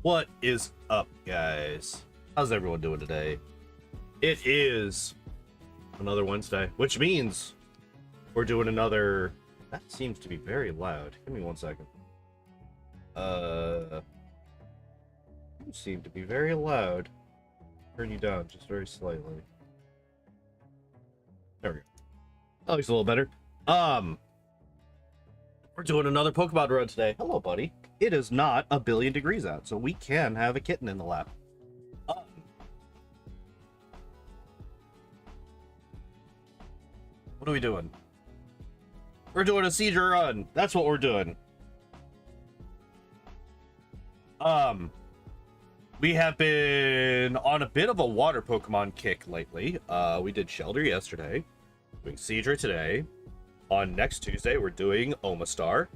What is up, guys? How's everyone doing today? It is another Wednesday, which means we're doing another... That seems to be very loud. Give me 1 second. You seem to be very loud. Turn you down just very slightly. There we go. That looks a little better. We're doing another Pokemon run today. Hello, buddy. It is not 1 billion degrees out, so we can have a kitten in the lap. What are we doing? We're doing a Seadra run. That's what we're doing. We have been on a bit of a water Pokemon kick lately. We did Shelter yesterday. Doing Seadra today. On next Tuesday, we're doing Omastar.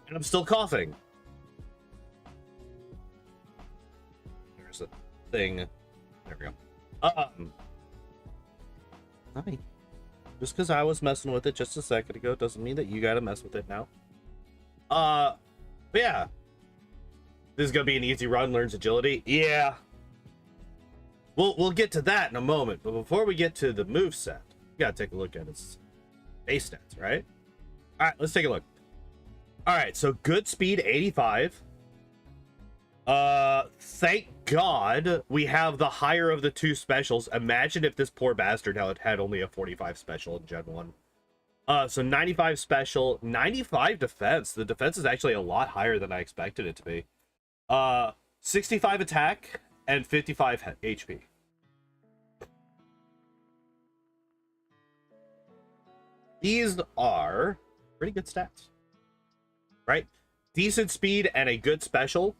And I'm still coughing. There's a thing. There we go. Hi. Just because I was messing with it just a second ago doesn't mean that you gotta mess with it now. But yeah. This is gonna be an easy run, learns agility. Yeah. We'll get to that in a moment, but before we get to the moveset, we gotta take a look at its base stats, right? Alright, let's take a look. Alright, so good speed 85. Thank God we have the higher of the two specials. Imagine if this poor bastard had only a 45 special in Gen 1. So 95 special, 95 defense. The defense is actually a lot higher than I expected it to be. 65 attack and 55 HP. These are pretty good stats, right? Decent speed and a good special.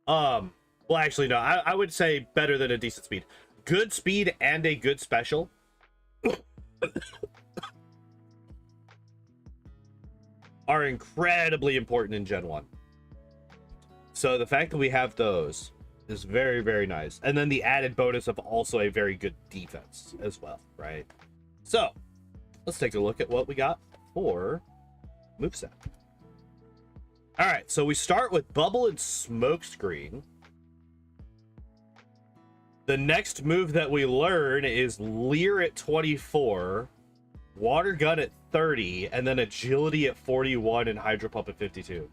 Well, actually, no. I would say better than a decent speed. Good speed and a good special. Are incredibly important in Gen 1. So the fact that we have those is very, very nice. And then the added bonus of also a very good defense as well, right? So let's take a look at what we got for moveset. All right, so we start with Bubble and Smokescreen. The next move that we learn is Leer at 24, Water Gun at 30, and then Agility at 41 and Hydro Pump at 52.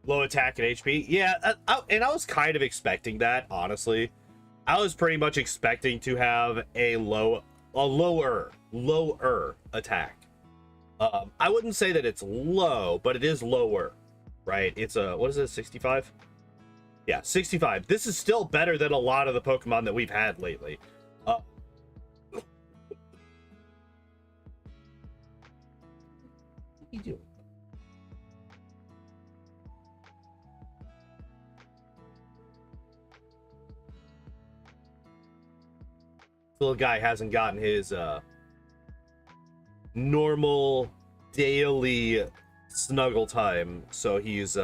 Low attack and HP. Yeah, and I was kind of expecting that, honestly. I was pretty much expecting to have a lower attack. I wouldn't say that it's low, but it is lower, right? It's a, what is it, 65? Yeah, 65. This is still better than a lot of the Pokemon that we've had lately. What are you doing? Little guy hasn't gotten his normal daily snuggle time, so he's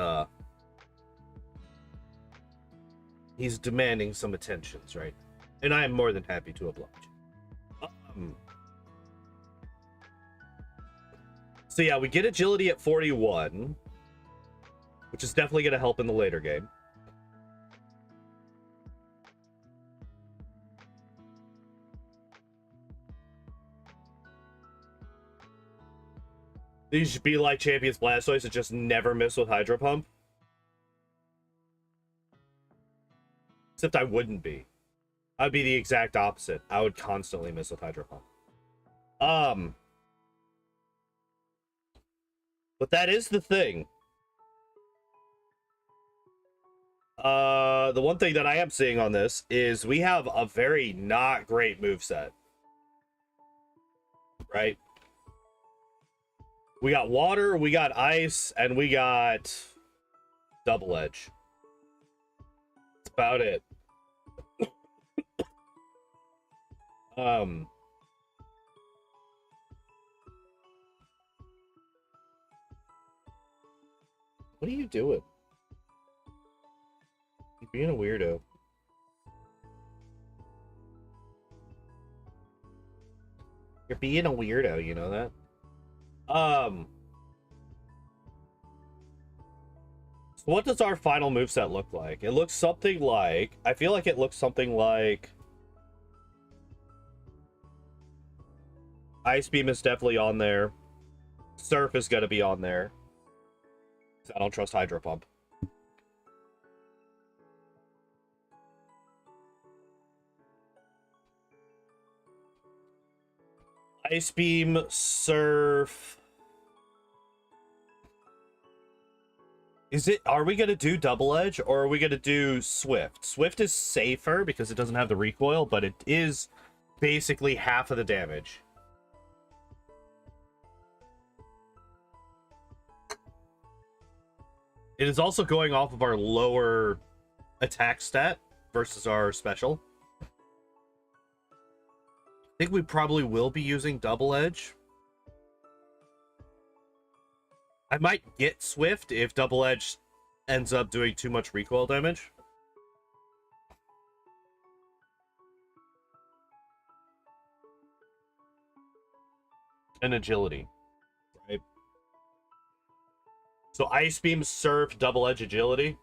demanding some attentions, right? And I am more than happy to oblige. So yeah, we get agility at 41, which is definitely going to help in the later game. These should be like Champion's Blastoise that just never miss with Hydro Pump. Except I wouldn't be. I'd be the exact opposite. I would constantly miss with Hydro Pump. But that is the thing. The one thing that I am seeing on this is we have a very not great moveset. Right? We got water, we got ice, and we got double edge. That's about it. What are you doing? You're being a weirdo. You're being a weirdo, you know that? So what does our final moveset look like? It looks something like... I feel like it looks something like... Ice Beam is definitely on there. Surf is going to be on there. I don't trust Hydro Pump. Ice Beam, Surf... Are we going to do Double Edge or are we going to do Swift? Swift is safer because it doesn't have the recoil, but it is basically half of the damage. It is also going off of our lower attack stat versus our special. I think we probably will be using Double Edge. I might get Swift if Double Edge ends up doing too much recoil damage. And agility. Right? So Ice Beam, Surf, Double Edge, agility.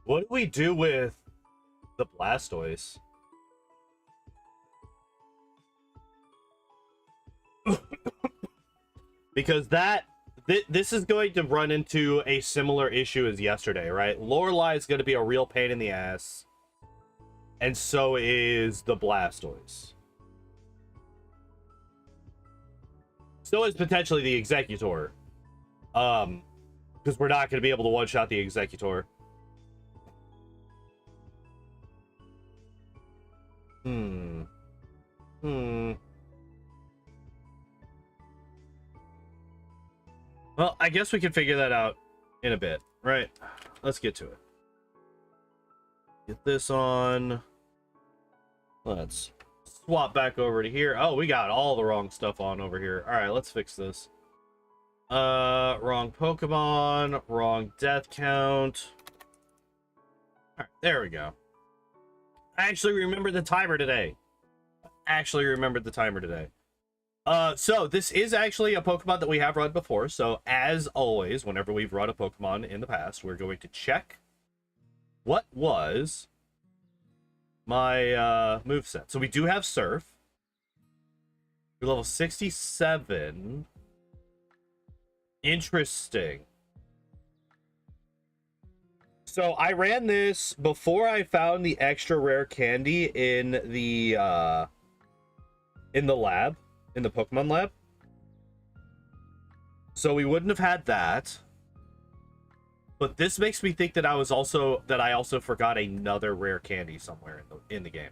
What do we do with the Blastoise? Because this is going to run into a similar issue as yesterday, right? Lorelei is going to be a real pain in the ass. And so is the Blastoise. So is potentially the Executor. Because we're not going to be able to one-shot the Executor. Well, I guess we can figure that out in a bit, right? Let's get to it. Get this on. Let's swap back over to here. Oh, we got all the wrong stuff on over here. All right, let's fix this. Wrong Pokemon, wrong death count. All right, there we go. I actually remembered the timer today. So this is actually a Pokemon that we have run before. So as always, whenever we've run a Pokemon in the past, we're going to check what was my moveset. So we do have Surf. We're level 67. Interesting. So I ran this before I found the extra rare candy in the lab, in the Pokemon lab. So we wouldn't have had that. But this makes me think that I also forgot another rare candy somewhere in the game.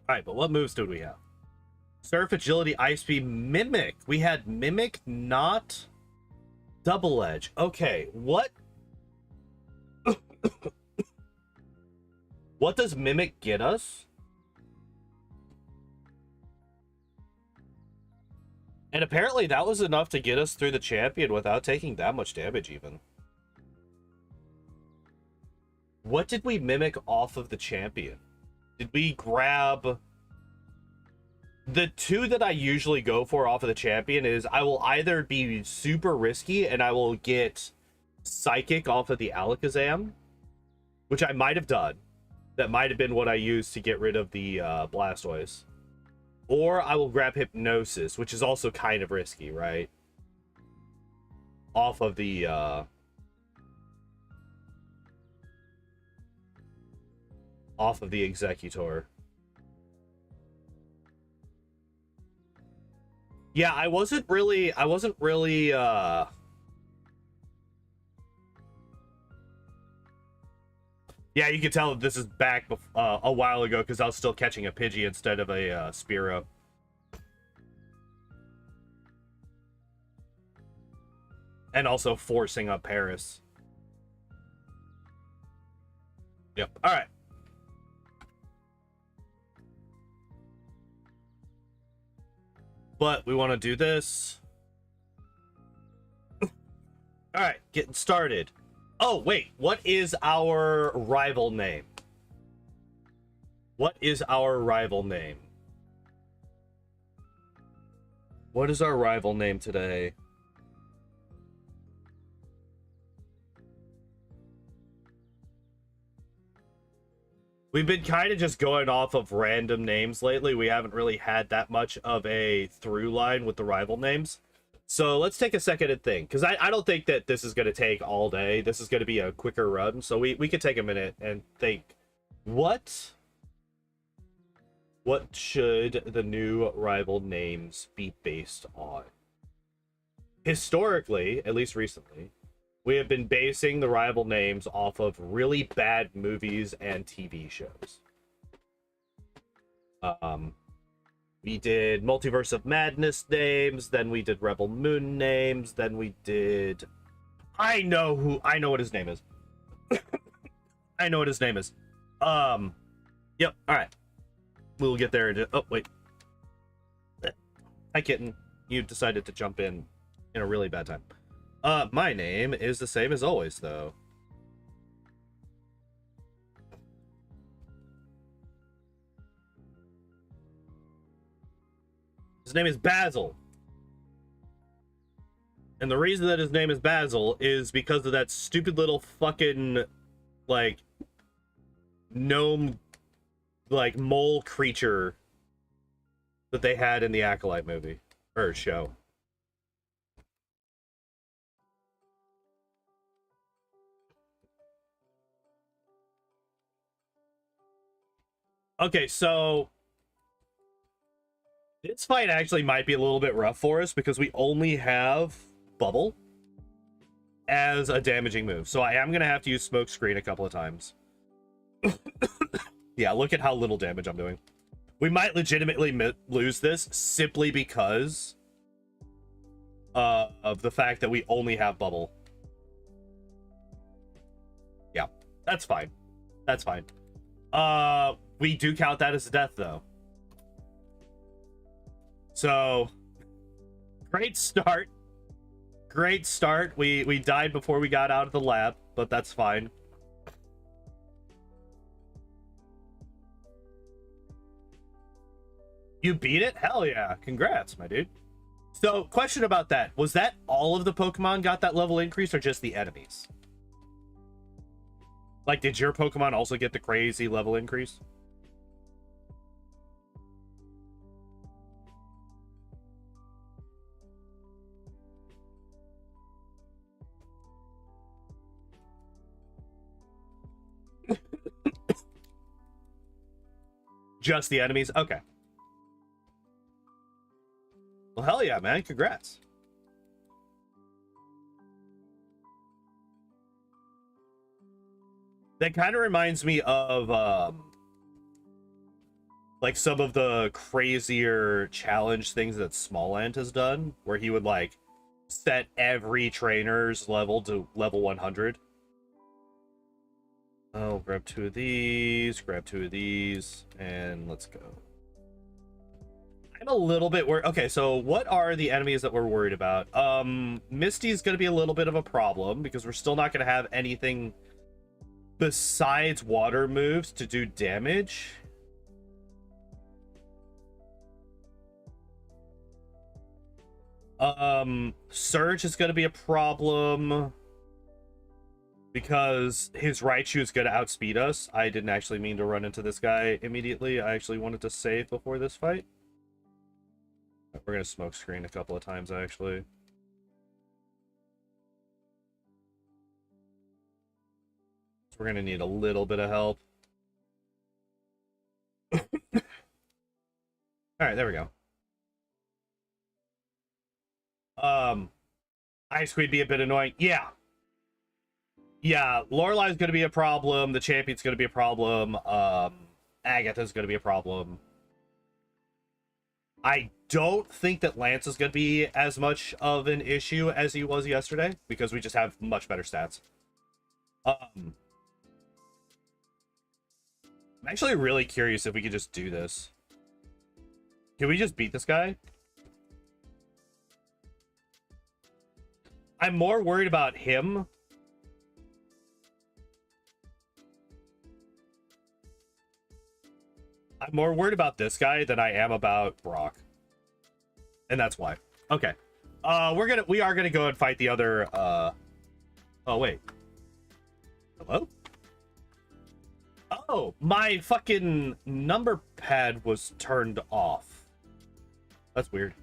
All right, but what moves did we have? Surf, Agility, Ice Beam, Mimic. We had Mimic, not Double Edge. Okay, what? What does Mimic get us? And apparently that was enough to get us through the champion without taking that much damage even. What did we Mimic off of the champion? Did we grab... The two that I usually go for off of the champion is I will either be super risky and I will get Psychic off of the Alakazam, which I might have done. That might have been what I used to get rid of the Blastoise. Or I will grab Hypnosis, which is also kind of risky, right? Off of the Executor. Yeah, I wasn't really Yeah, you can tell that this is back a while ago because I was still catching a Pidgey instead of a Spearow. And also forcing up Paris. Yep. All right. but we want to do this. All right, getting started. Oh, wait, what is our rival name? What is our rival name? What is our rival name today? We've been kind of just going off of random names lately. We haven't really had that much of a through line with the rival names. So let's take a second and think, because I don't think that this is going to take all day. This is going to be a quicker run, so we could take a minute and think, what should the new rival names be based on? Historically, at least recently, we have been basing the rival names off of really bad movies and TV shows. We did Multiverse of Madness names, then we did Rebel Moon names, then we did... I know what his name is. I know what his name is. Yep, alright. We'll get there in oh, wait. Hi, kitten. You decided to jump in a really bad time. My name is the same as always, though. His name is Basil. And the reason that his name is Basil is because of that stupid little fucking, like, gnome, like, mole creature that they had in the Acolyte movie. Or show. Okay, so this fight actually might be a little bit rough for us because we only have Bubble as a damaging move. So I am going to have to use Smoke Screen a couple of times. Yeah, look at how little damage I'm doing. We might legitimately lose this simply because of the fact that we only have Bubble. Yeah, that's fine. That's fine. We do count that as a death, though. So, great start. Great start. We died before we got out of the lab, but that's fine. You beat it? Hell yeah. Congrats, my dude. So, question about that. Was that all of the Pokemon got that level increase or just the enemies? Like, did your Pokemon also get the crazy level increase? Just the enemies? Okay. Well, hell yeah, man. Congrats. That kind of reminds me of, like, some of the crazier challenge things that Smalland has done, where he would, like, set every trainer's level to level 100. Oh, grab 2 of these, grab 2 of these, and let's go. I'm a little bit worried. Okay, so what are the enemies that we're worried about? Misty's going to be a little bit of a problem because we're still not going to have anything besides water moves to do damage. Surge is going to be a problem because his Raichu is going to outspeed us. I didn't actually mean to run into this guy immediately. I actually wanted to save before this fight. We're going to smoke screen a couple of times, actually. So we're going to need a little bit of help. Alright, there we go. Ice Queen be a bit annoying. Yeah. Yeah, Lorelai's going to be a problem. The champion's going to be a problem. Agatha's going to be a problem. I don't think that Lance is going to be as much of an issue as he was yesterday, because we just have much better stats. I'm actually really curious if we could just do this. Can we just beat this guy? I'm more worried about him. I'm more worried about this guy than I am about Brock. And that's why. Okay. We are gonna go and fight the other oh wait. Hello? Oh, my fucking number pad was turned off. That's weird.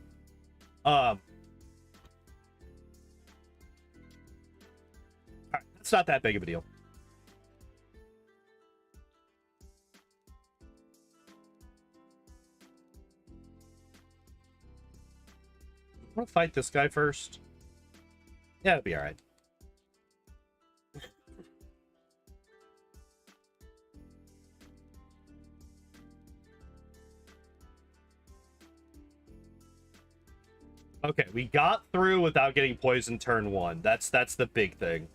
Alright, it's not that big of a deal. I want to fight this guy first. Yeah, it'll be alright. Okay, we got through without getting poisoned turn 1. That's the big thing.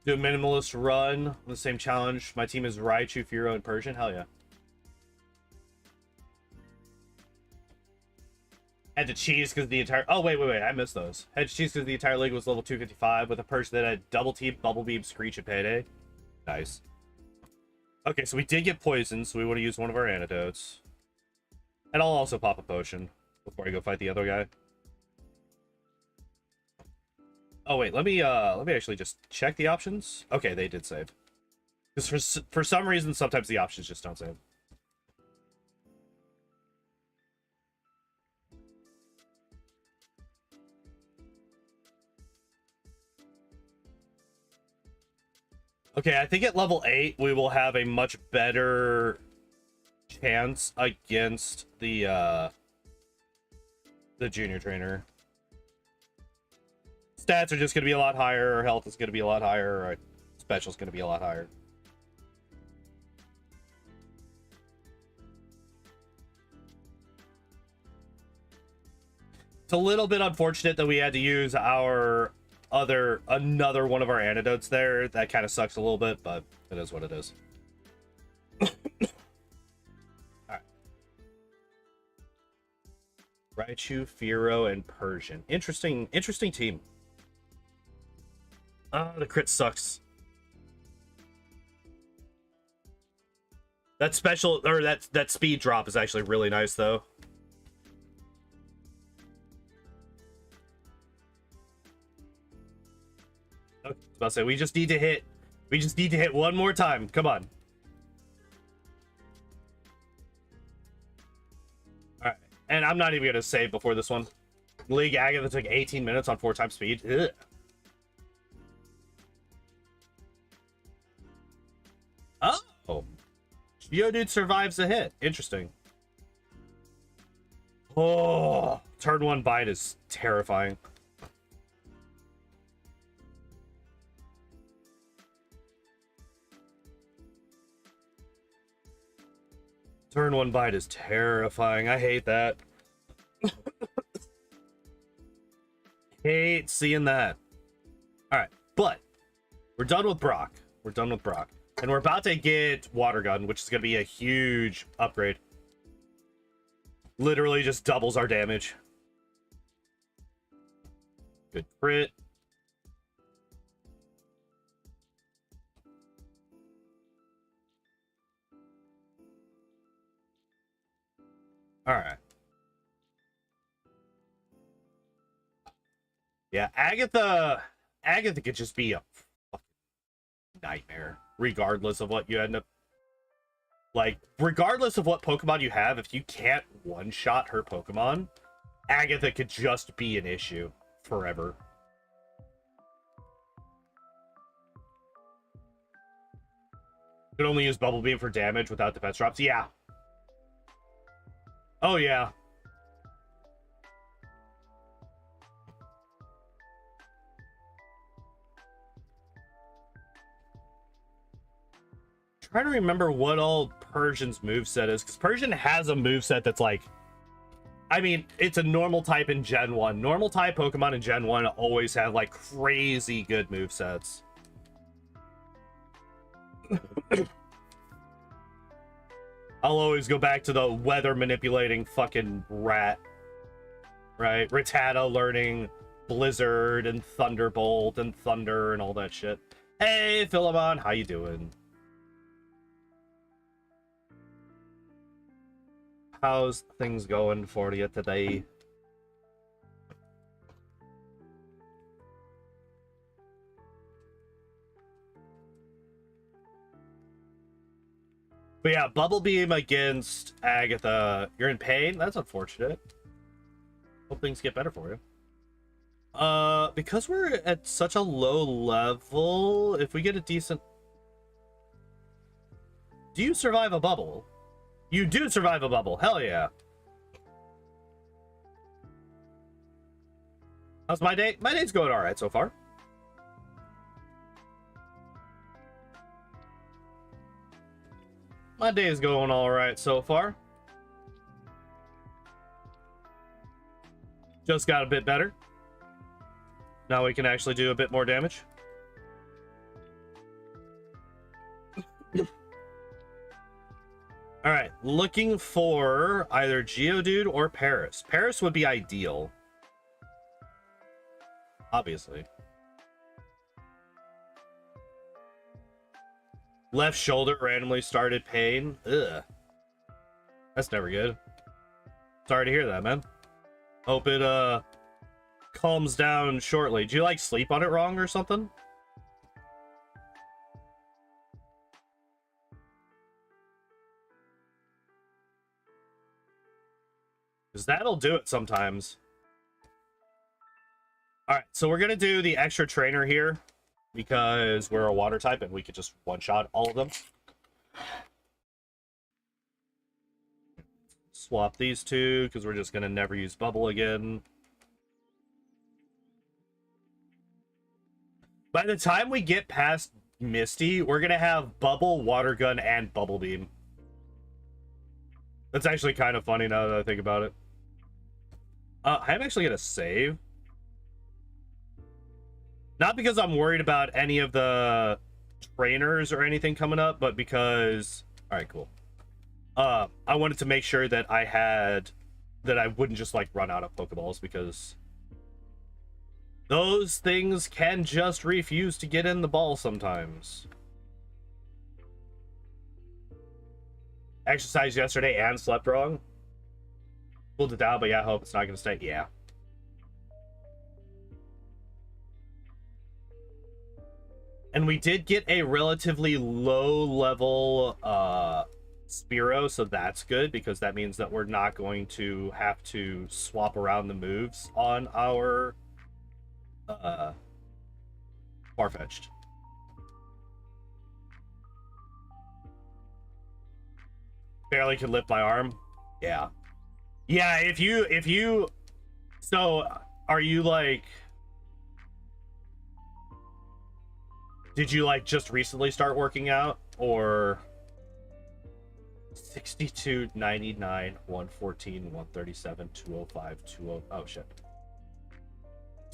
Do a minimalist run on the same challenge. My team is Raichu, Furo, and Persian. Hell yeah. Had to cheese because the entire... Oh, wait. I missed those. Had to cheese because the entire league was level 255 with a Persian that had double team, bubble beam, screech, and payday. Nice. Okay, so we did get poisoned, so we want to use one of our antidotes. And I'll also pop a potion before I go fight the other guy. Oh wait, let me actually just check the options. Okay, they did save. Because for some reason, sometimes the options just don't save. Okay, I think at level 8 we will have a much better chance against the junior trainer. Stats are just going to be a lot higher, our health is going to be a lot higher, our special is going to be a lot higher. It's a little bit unfortunate that we had to use our another one of our antidotes there. That kind of sucks a little bit, but it is what it is. Alright. Raichu, Furo, and Persian. Interesting team. The crit sucks. That special, or that speed drop is actually really nice, though. Okay, I was about to say, we just need to hit one more time. Come on. Alright, and I'm not even gonna save before this one. League Agatha took 18 minutes on 4 times speed. Ugh. Oh, Geodude survives a hit. Interesting. Oh, turn 1 bite is terrifying. Turn 1 bite is terrifying. I hate that. Hate seeing that. All right, but we're done with Brock. And we're about to get Water Gun, which is going to be a huge upgrade. Literally just doubles our damage. Good crit. All right. Yeah, Agatha could just be a fucking nightmare. Regardless of what you end up... Like, regardless of what Pokemon you have, if you can't one-shot her Pokemon, Agatha could just be an issue forever. You could only use Bubble Beam for damage without defense drops. Yeah. Oh, yeah. Trying to remember what all Persian's moveset is, because Persian has a moveset that's like, I mean, it's a normal type in Gen 1. Normal type Pokemon in Gen 1 always have like crazy good movesets. I'll always go back to the weather manipulating fucking rat. Right? Rattata learning Blizzard and Thunderbolt and Thunder and all that shit. Hey, Philemon, how you doing? How's things going for you today? But yeah, Bubble Beam against Agatha. You're in pain? That's unfortunate. Hope things get better for you. Because we're at such a low level, if we get a decent... Do you survive a bubble? You do survive a bubble. Hell yeah. How's my day? My day's going all right so far. My day is going all right so far. Just got a bit better. Now we can actually do a bit more damage. All right, looking for either Geodude or Paris. Paris would be ideal. Obviously. Left shoulder randomly started pain. Ugh. That's never good. Sorry to hear that, man. Hope it calms down shortly. Do you like sleep on it wrong or something? Because that'll do it sometimes. Alright, so we're going to do the extra trainer here. Because we're a water type and we could just one-shot all of them. Swap these two, because we're just going to never use Bubble again. By the time we get past Misty, we're going to have Bubble, Water Gun, and Bubble Beam. That's actually kind of funny now that I think about it. I'm actually going to save. Not because I'm worried about any of the trainers or anything coming up, but because... Alright, cool. I wanted to make sure that I wouldn't just, like, run out of Pokeballs, because those things can just refuse to get in the ball sometimes. Exercised yesterday and slept wrong. Pulled it down, but yeah, I hope it's not going to stay. Yeah. And we did get a relatively low level Spearow, so that's good, because that means that we're not going to have to swap around the moves on our Farfetch'd. Barely could lift my arm. Yeah. Yeah, if you so are you like, did you like just recently start working out, or 62, 99, 114, 137, 205, 20, oh shit,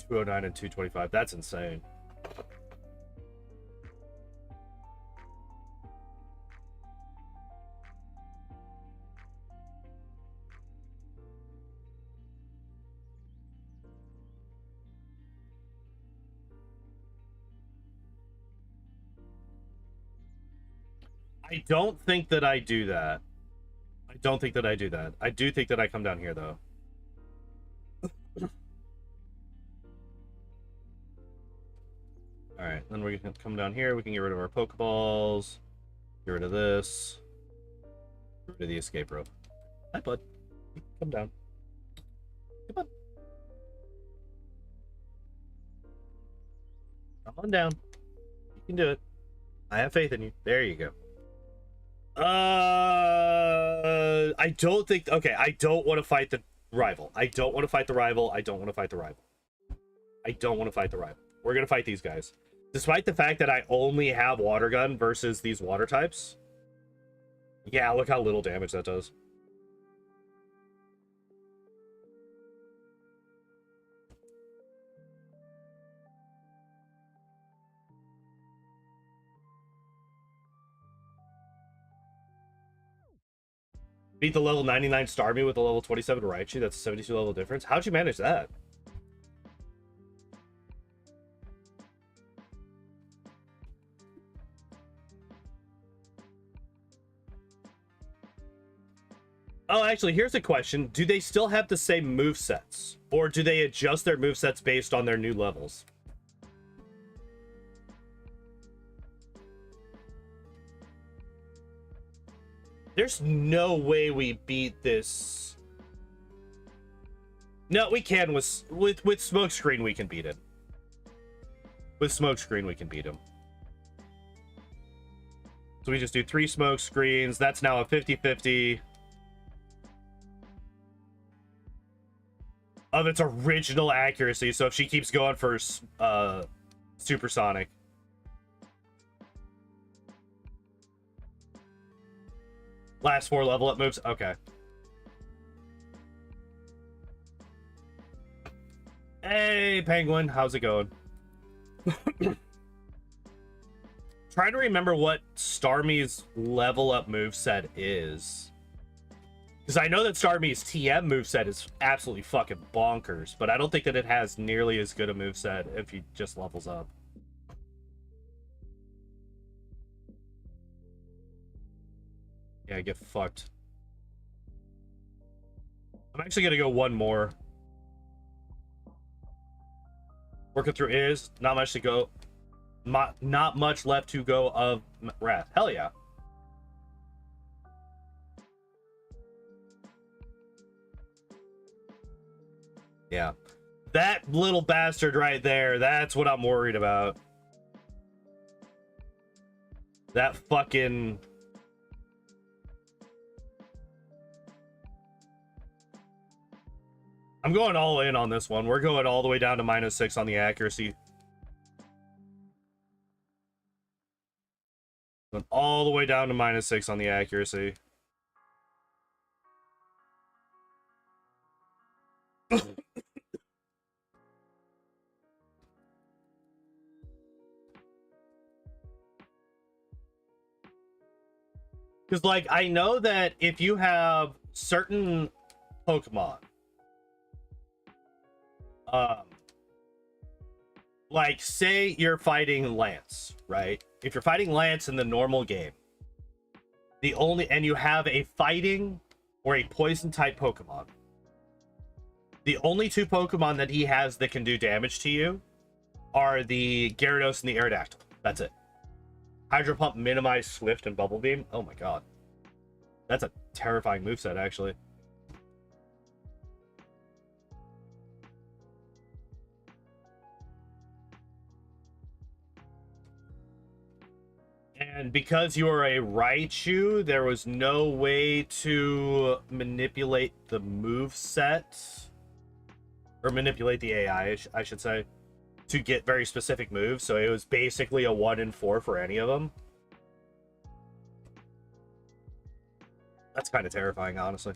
209 and 225? That's insane. I don't think that I do that. I don't think that I do that. I do think that I come down here, though. Alright, then we're going to come down here. We can get rid of our Pokeballs. Get rid of this. Get rid of the escape rope. Hi, bud. Come down. Come on. Come on down. You can do it. I have faith in you. There you go. I don't think... Okay, I don't want to fight the rival. I don't want to fight the rival. I don't want to fight the rival. I don't want to fight the rival. We're going to fight these guys. Despite the fact that I only have Water Gun versus these water types. Yeah, look how little damage that does. Beat the level 99 Starmie with a level 27 Raichu. That's a 72 level difference. How'd you manage that? Oh, actually, here's a question. Do they still have the same movesets? Or do they adjust their movesets based on their new levels? There's no way we beat this. No, we can with Smokescreen we can beat it. With Smokescreen we can beat him. So we just do 3 Smokescreens. That's now a 50-50 of its original accuracy. So if she keeps going for Supersonic. Last 4 level up moves. Okay. Hey, Penguin. How's it going? Trying to remember what Starmie's level up moveset is. Because I know that Starmie's TM moveset is absolutely fucking bonkers, but I don't think that it has nearly as good a moveset if he just levels up. Yeah, get fucked. I'm actually gonna go one more. Working through is not much to go. Not much left to go of Wrath. Hell yeah. Yeah. That little bastard right there, that's what I'm worried about. That fucking... I'm going all in on this one. We're going all the way down to -6 on the accuracy. Going all the way down to -6 on the accuracy. Because, like, I know that if you have certain Pokemon, like, say you're fighting Lance, right? If you're fighting Lance in the normal game, and you have a fighting or a poison type Pokemon, the only 2 Pokemon that he has that can do damage to you are the Gyarados and the Aerodactyl. That's it. Hydro Pump, Minimize, Swift, and Bubble Beam. Oh my god. That's a terrifying moveset, actually. And because you are a Raichu, there was no way to manipulate the moveset. Or manipulate the AI, I should say, to get very specific moves. So it was basically a 1 in 4 for any of them. That's kind of terrifying, honestly.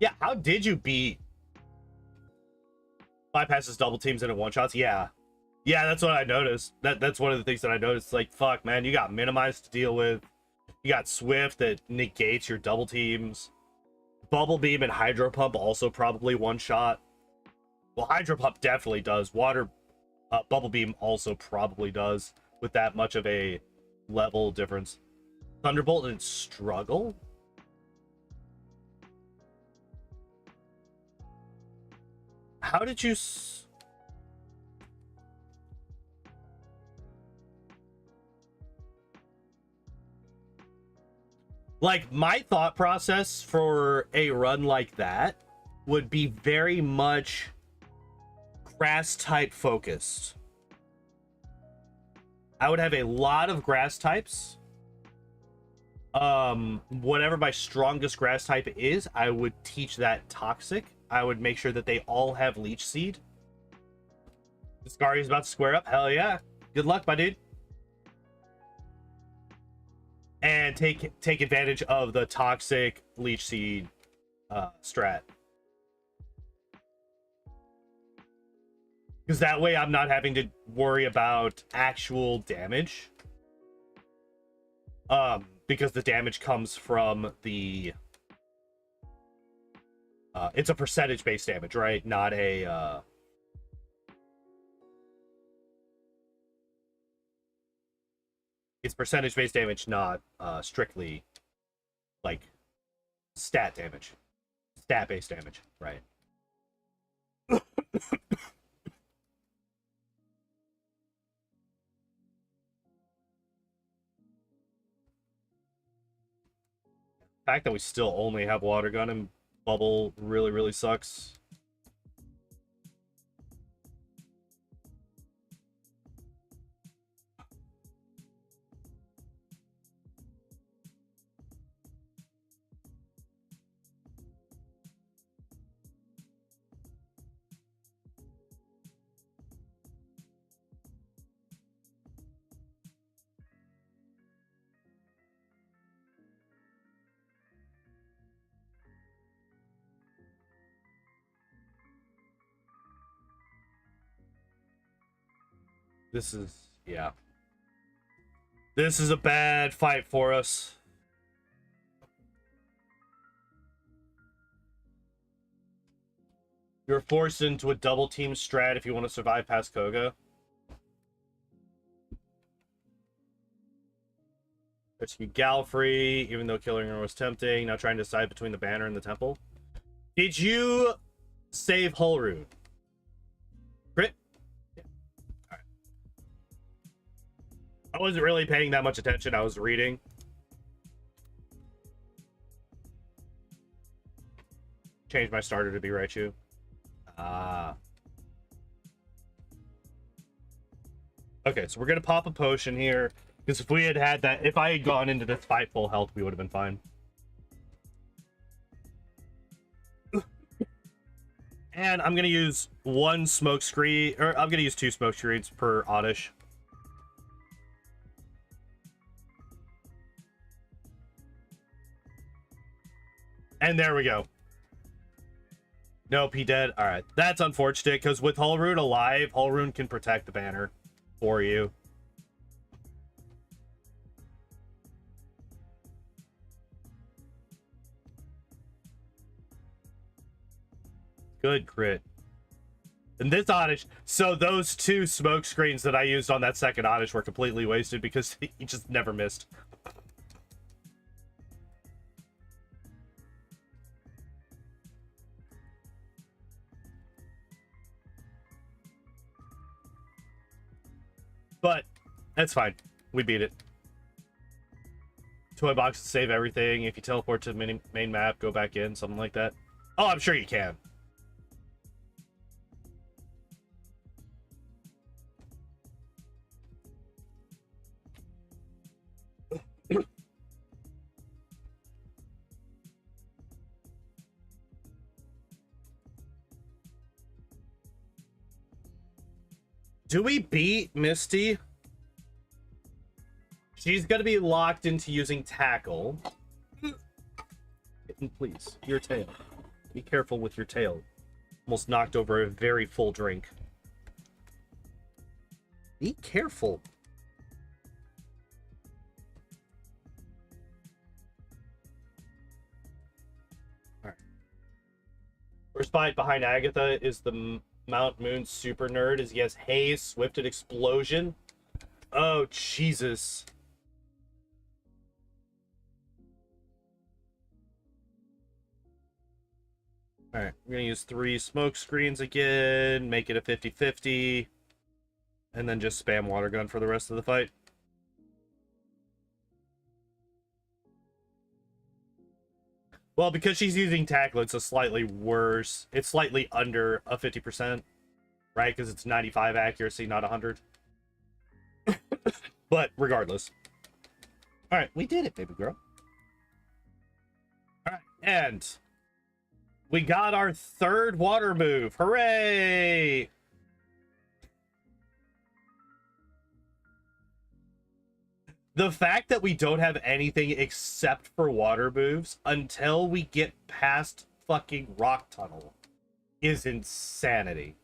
Yeah, how did you beat bypasses double teams into one-shots? Yeah. Yeah, that's what I noticed. That's one of the things that I noticed. Like, fuck, man, you got Minimize to deal with. You got Swift that negates your double teams. Bubble Beam and Hydro Pump also probably one-shot. Well, Hydro Pump definitely does. Bubble Beam also probably does with that much of a level difference. Thunderbolt and Struggle? How did you... Like, my thought process for a run like that would be very much grass type focused. I would have a lot of grass types. Whatever my strongest grass type is, I would teach that Toxic. I would make sure that they all have Leech Seed. Discari's about to square up. Hell yeah. Good luck, my dude. And take advantage of the toxic leech seed strat. Because that way I'm not having to worry about actual damage. Because the damage comes from the... it's a percentage-based damage, right? Not a... It's percentage-based damage, not strictly, like, stat damage. Stat-based damage, right? The fact that we still only have water gun and bubble really, really sucks. This is, yeah. This is a bad fight for us. You're forced into a double team strat if you want to survive past Koga. Rescue Galfrey, even though killing her was tempting. Now trying to decide between the banner and the temple. Did you save Hullroot? Crit? Yeah. Alright. I wasn't really paying that much attention. I was reading. Change my starter to be Raichu. Ah. Okay, so we're gonna pop a potion here. Because if we had that, if I had gone into this fight full health, we would have been fine. And I'm gonna use one smoke screen, or I'm gonna use 2 smoke screens per Oddish. And there we go. Nope, he dead. Alright, that's unfortunate, because with Hullroot alive, Hullroot can protect the banner for you. Good crit. And this Oddish, so those 2 smoke screens that I used on that second Oddish were completely wasted because he just never missed. But that's fine. We beat it. Toy boxes save everything. If you teleport to the main map, go back in, something like that. Oh, I'm sure you can. Do we beat Misty? She's gonna be locked into using tackle. Please, your tail. Be careful with your tail. Almost knocked over a very full drink. Be careful. All right. First fight behind Agatha is the Mount Moon super nerd. Is he has haze, swifted explosion. Oh Jesus. All right, we're gonna use 3 smoke screens again, make it a 50-50, and then just spam water gun for the rest of the fight. Well, because she's using tackle, it's a slightly worse. It's slightly under a 50%, right? Because it's 95 accuracy, not 100. But regardless. All right, we did it, baby girl. All right, and we got our 3rd water move. Hooray! The fact that we don't have anything except for water moves until we get past fucking Rock Tunnel is insanity.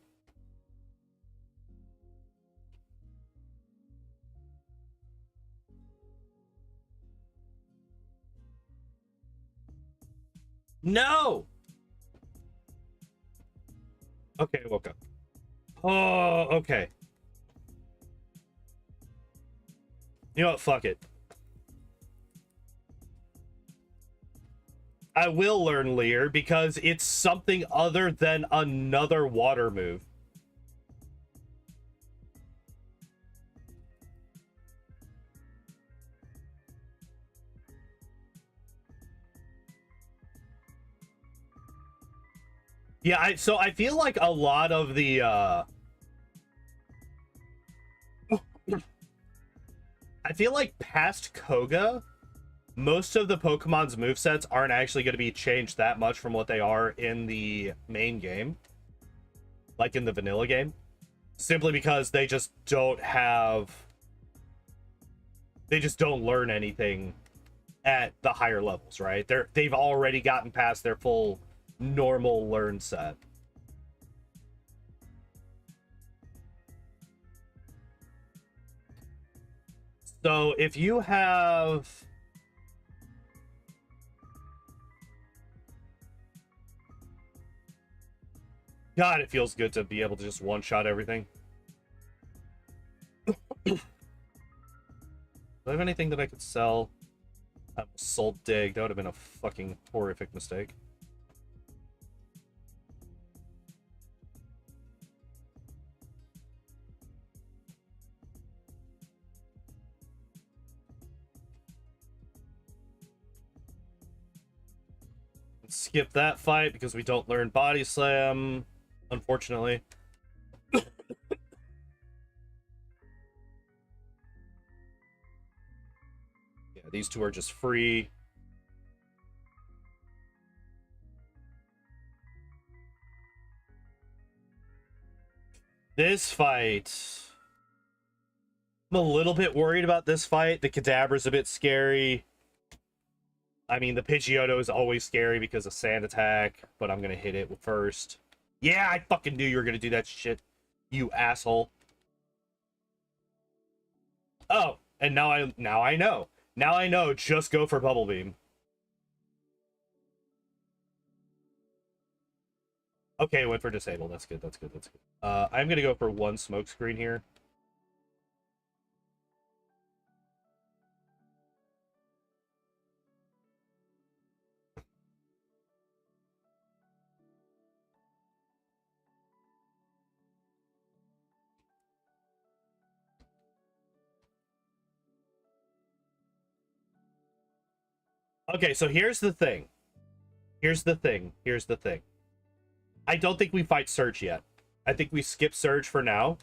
No! Okay, I woke up. Oh, okay. You know what? Fuck it. I will learn Leer because it's something other than another water move. Yeah, so I feel like a lot of the I feel like past Koga, most of the Pokemon's movesets aren't actually going to be changed that much from what they are in the main game, like in the vanilla game, simply because they just don't learn anything at the higher levels, right? They've already gotten past their full normal learn set. So if you have God, it feels good to be able to just one-shot everything. Do I have anything that I could sell? I sold Dig. That would have been a fucking horrific mistake. Skip that fight because we don't learn Body Slam, unfortunately. Yeah, these two are just free. This fight, I'm a little bit worried about this fight. The Kadabra's a bit scary. I mean, the Pidgeotto is always scary because of Sand Attack, but I'm gonna hit it first. Yeah, I fucking knew you were gonna do that shit, you asshole. Oh, and now I know. Now I know. Just go for Bubble Beam. Okay, went for Disable. That's good. That's good. That's good. I'm gonna go for one Smoke Screen here. Okay, so here's the thing. Here's the thing. I don't think we fight Surge yet. I think we skip Surge for now.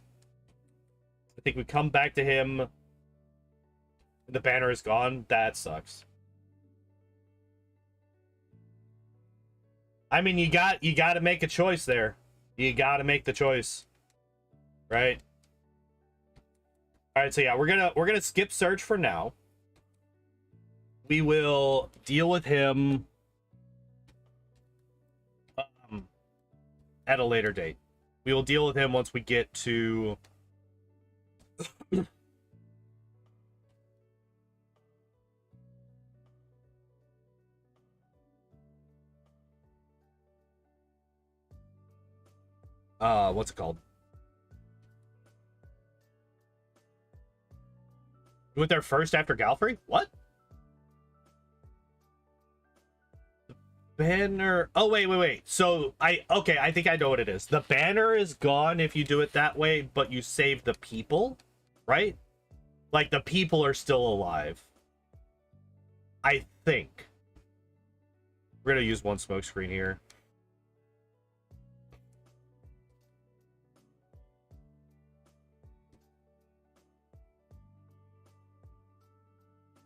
I think we come back to him. The banner is gone. That sucks. I mean, you got to make a choice there. You got to make the choice, right? All right, so yeah, we're gonna skip Surge for now. We will deal with him at a later date. We will deal with him once we get to what's it called? We went there first after Galfrey? What? Banner. Oh, wait. So okay, I think I know what it is. The banner is gone if you do it that way, but you save the people, right? Like the people are still alive. I think. We're gonna use one Smoke Screen here.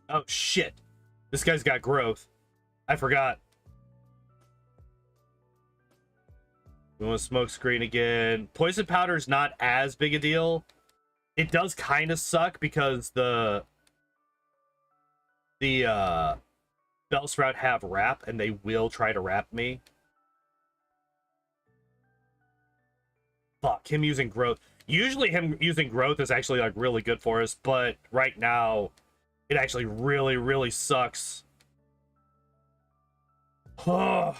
Oh shit. This guy's got growth. I forgot. We want to Smoke Screen again. Poison Powder is not as big a deal. It does kind of suck because the the Bellsprout have wrap, and they will try to wrap me. Fuck, him using growth. Usually him using growth is actually like really good for us, but right now it actually really, really sucks. Oh.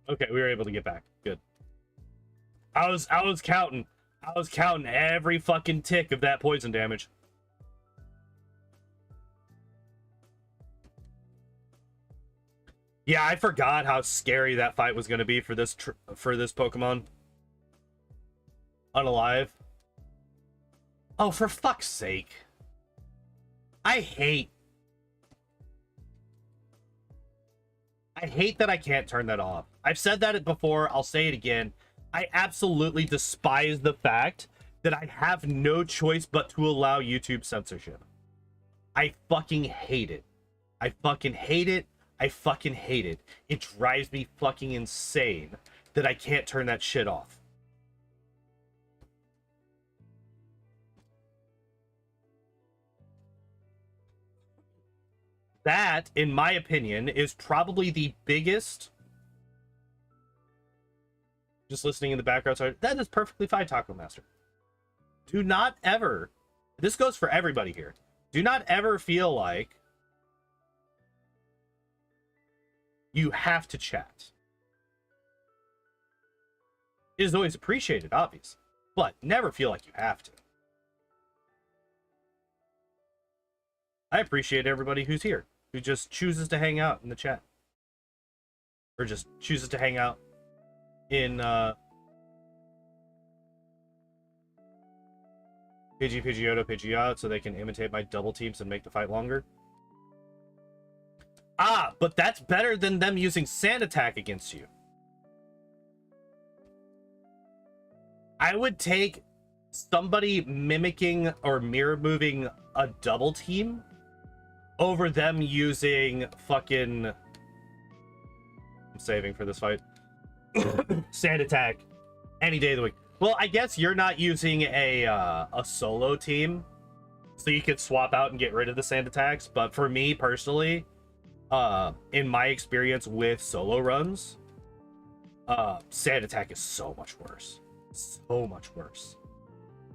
Okay, we were able to get back. Good. I was counting. I was counting every fucking tick of that poison damage. Yeah, I forgot how scary that fight was going to be for this Pokemon. Unalive. Oh, for fuck's sake. I hate that I can't turn that off. I've said that before. I'll say it again. I absolutely despise the fact that I have no choice but to allow YouTube censorship. I fucking hate it. I fucking hate it. I fucking hate it. It drives me fucking insane that I can't turn that shit off. That, in my opinion, is probably the biggest... Just listening in the background, sorry. That is perfectly fine, Taco Master. Do not ever... This goes for everybody here. Do not ever feel like you have to chat. It is always appreciated, obvious. But never feel like you have to. I appreciate everybody who's here, who just chooses to hang out in the chat. Or just chooses to hang out in Pidgeotto, so they can imitate my double teams and make the fight longer. Ah, but that's better than them using Sand Attack against you. I would take somebody mimicking or mirror moving a double team over them using fucking... I'm saving for this fight. Sand Attack any day of the week. Well, I guess you're not using a solo team, so you could swap out and get rid of the Sand Attacks. But for me personally, in my experience with solo runs, Sand Attack is so much worse. So much worse.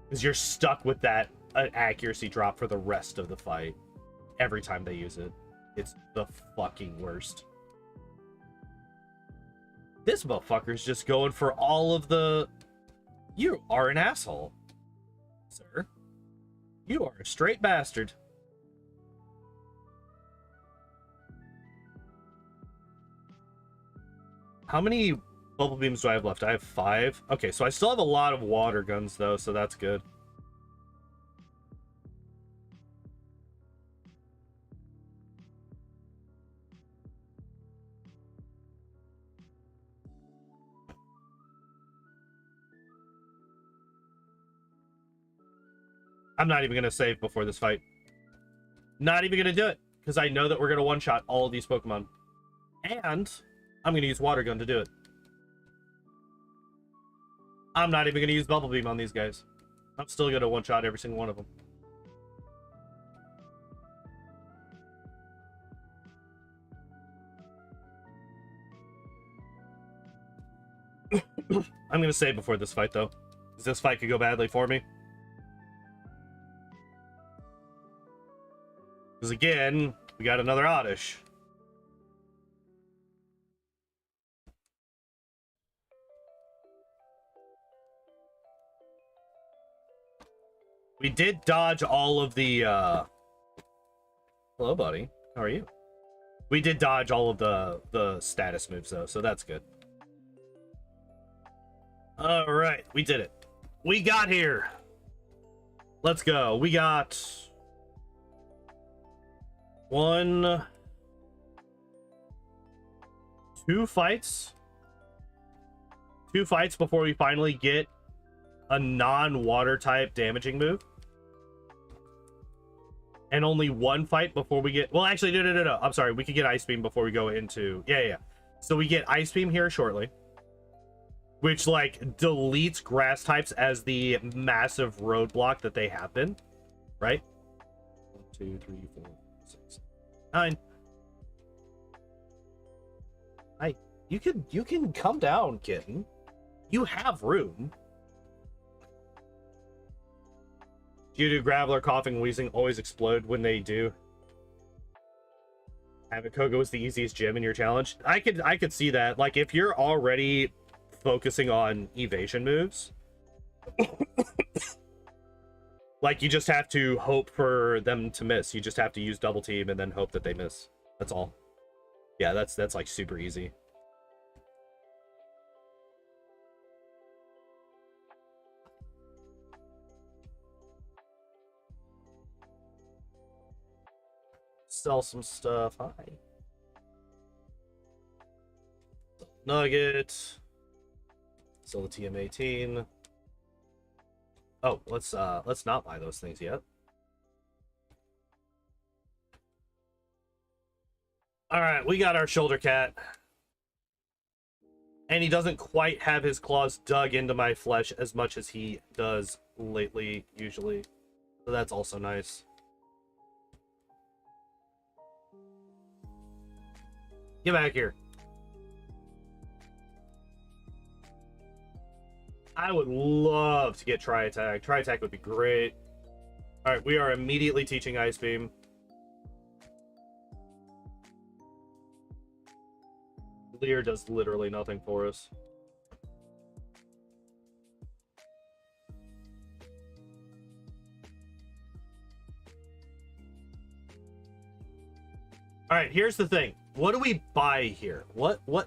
Because you're stuck with that accuracy drop for the rest of the fight every time they use it. It's the fucking worst. This motherfucker's just going for all of the... You are an asshole, sir. You are a straight bastard. How many bubble beams do I have left? I have 5. Okay, so I still have a lot of water guns, though, so that's good. I'm not even going to save before this fight. Not even going to do it, because I know that we're going to one-shot all of these Pokemon. And I'm going to use Water Gun to do it. I'm not even going to use Bubble Beam on these guys. I'm still going to one-shot every single one of them. I'm going to save before this fight, though. Because this fight could go badly for me. Because again, we got another Oddish. We did dodge all of the, Hello, buddy. How are you? We did dodge all of the status moves, though, so that's good. Alright, we did it. We got here. Let's go. We got... 1... 2 fights. 2 fights before we finally get a non-water type damaging move. And only 1 fight before we get... Well, actually, no. I'm sorry. We could get Ice Beam before we go into... Yeah. So we get Ice Beam here shortly, which like deletes grass types as the massive roadblock that they have been, right? 1, 2, 3, 4, 6, 9. You can come down, kitten. You have room. Geodude, Graveler, Coughing, Wheezing always explode when they do. Avakogo is the easiest gym in your challenge. I could see that. Like, if you're already focusing on evasion moves, like, you just have to hope for them to miss. You just have to use double team and then hope that they miss. That's all. Yeah, that's like super easy. Sell some stuff. Hi. Nugget. Sell the TM18. Oh, let's not buy those things yet. All right, we got our shoulder cat. And he doesn't quite have his claws dug into my flesh as much as he does lately, usually. So that's also nice. Get back here. I would love to get Tri-Attack. Tri-Attack would be great. Alright, we are immediately teaching Ice Beam. Leer does literally nothing for us. Alright, here's the thing. What do we buy here? What? Ow.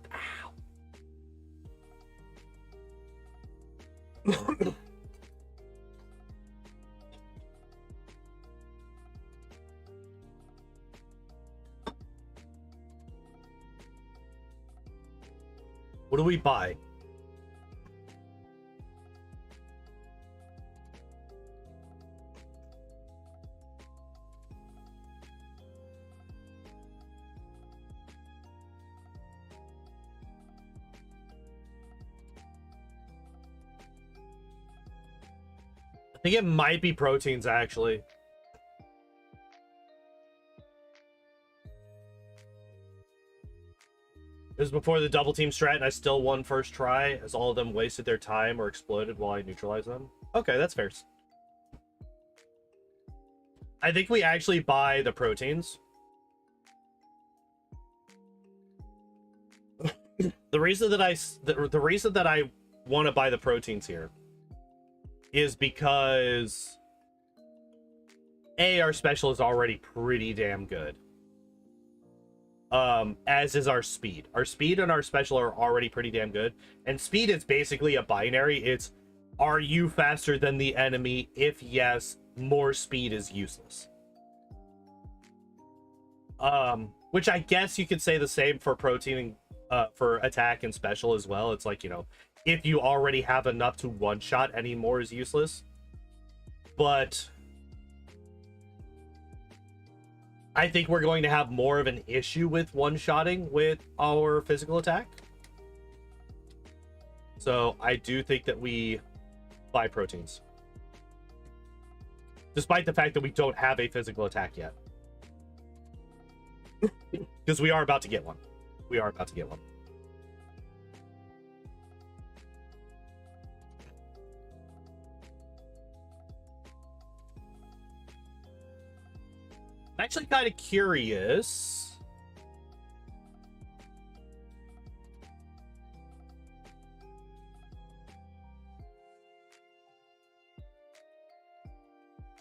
What do we buy? I think it might be proteins, actually. It was before the double team strat, and I still won first try, as all of them wasted their time or exploded while I neutralized them. Okay, that's fair. I think we actually buy the proteins. The reason that I want to buy the proteins here is because our special is already pretty damn good. As is our speed. Our speed and our special are already pretty damn good. And speed is basically a binary. It's, are you faster than the enemy? If yes, more speed is useless. Which I guess you could say the same for protein and for attack and special as well. It's like, you know, if you already have enough to one-shot, any more is useless. But I think we're going to have more of an issue with one-shotting with our physical attack. So I do think that we buy proteins. Despite the fact that we don't have a physical attack yet. Because we are about to get one. We are about to get one. I'm actually kind of curious.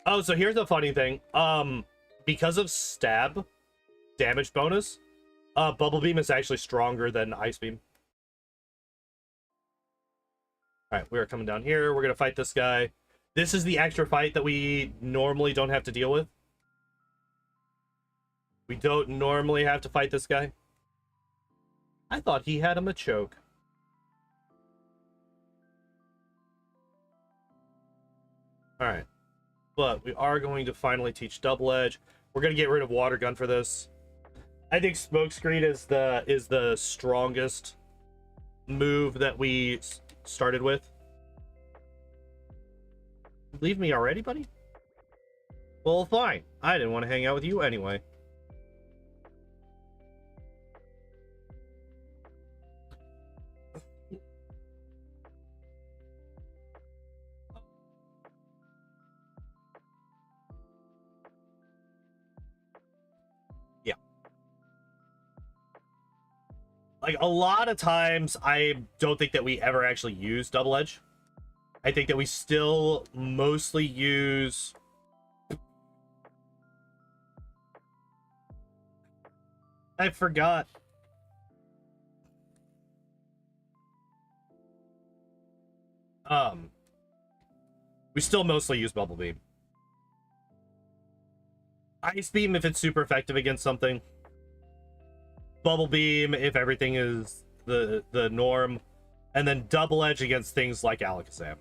Oh, so here's the funny thing. Because of stab damage bonus, Bubble Beam is actually stronger than Ice Beam. Alright, we are coming down here. We're gonna fight this guy. This is the extra fight that we normally don't have to deal with. We don't normally have to fight this guy. I thought he had a Machoke. Alright. But we are going to finally teach Double Edge. We're going to get rid of Water Gun for this. I think Smokescreen is the strongest move that we started with. Leave me already, buddy? Well, fine. I didn't want to hang out with you anyway. Yeah. Like, a lot of times, I don't think that we ever actually use Double Edge. I think that we still mostly use... I forgot. We still mostly use Bubble Beam. Ice Beam if it's super effective against something. Bubble Beam if everything is the norm. And then Double Edge against things like Alakazam.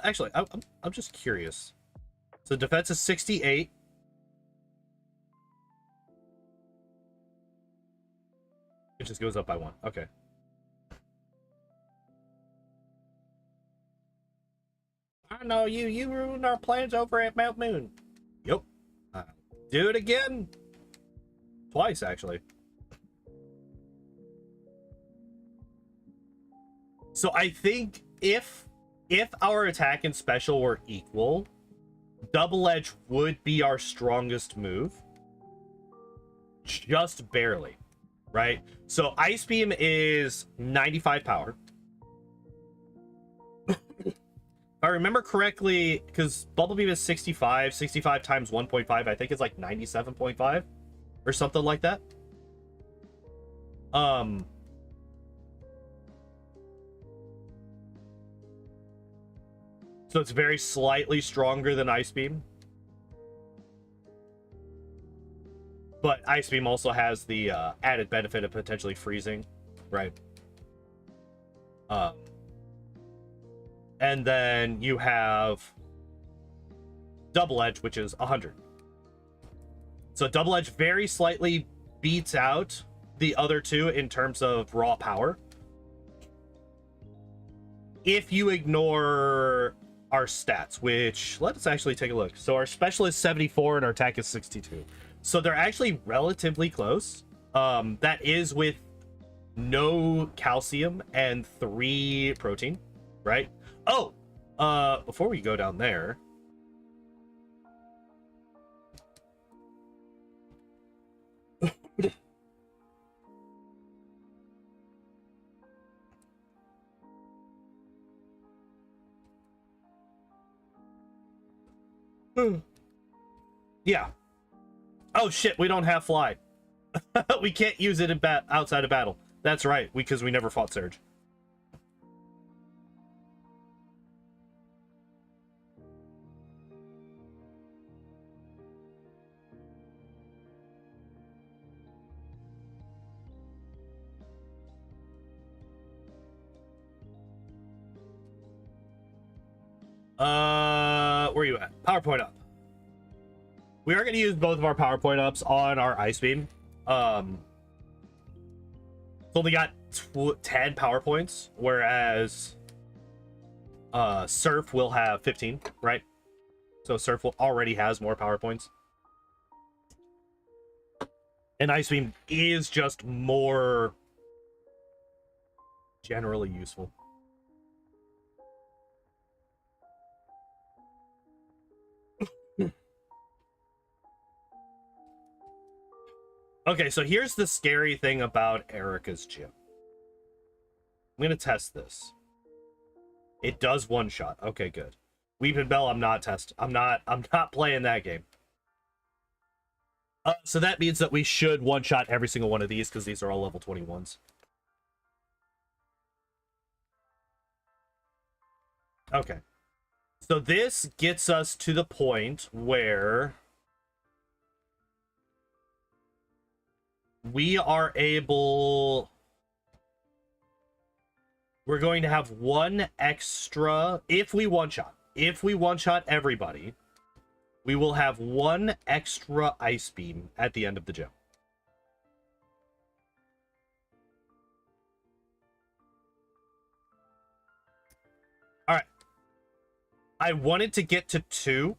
Actually, I'm just curious. So defense is 68. It just goes up by 1. Okay. I know you ruined our plans over at Mount Moon. Yep. Do it again. Twice, actually. So I think if our attack and special were equal, Double Edge would be our strongest move. Just barely, right? So Ice Beam is 95 power. If I remember correctly, because Bubble Beam is 65 times 1.5, I think it's like 97.5 or something like that. So it's very slightly stronger than Ice Beam. But Ice Beam also has the added benefit of potentially freezing, right? And then you have Double Edge, which is 100. So Double Edge very slightly beats out the other two in terms of raw power. If you ignore our stats, which let's actually take a look. So our special is 74 and our attack is 62. So they're actually relatively close. That is with no calcium and 3 protein, right? Oh, before we go down there, yeah. Oh shit, we don't have fly. We can't use it in outside of battle. That's right, because we never fought Surge. Where are you at? PowerPoint up. We are going to use both of our PowerPoint ups on our Ice Beam. It's only got 10 PowerPoints, whereas Surf will have 15, right? So Surf already has more PowerPoints. And Ice Beam is just more generally useful. Okay, so here's the scary thing about Erica's gym. I'm gonna test this. It does one shot. Okay, good. Weeping Bell, I'm not playing that game. So that means that we should one shot every single one of these because these are all level 21s. Okay. So this gets us to the point where we are able... We're going to have one extra... If we one-shot everybody, we will have one extra ice beam at the end of the gym. Alright. I wanted to get to 2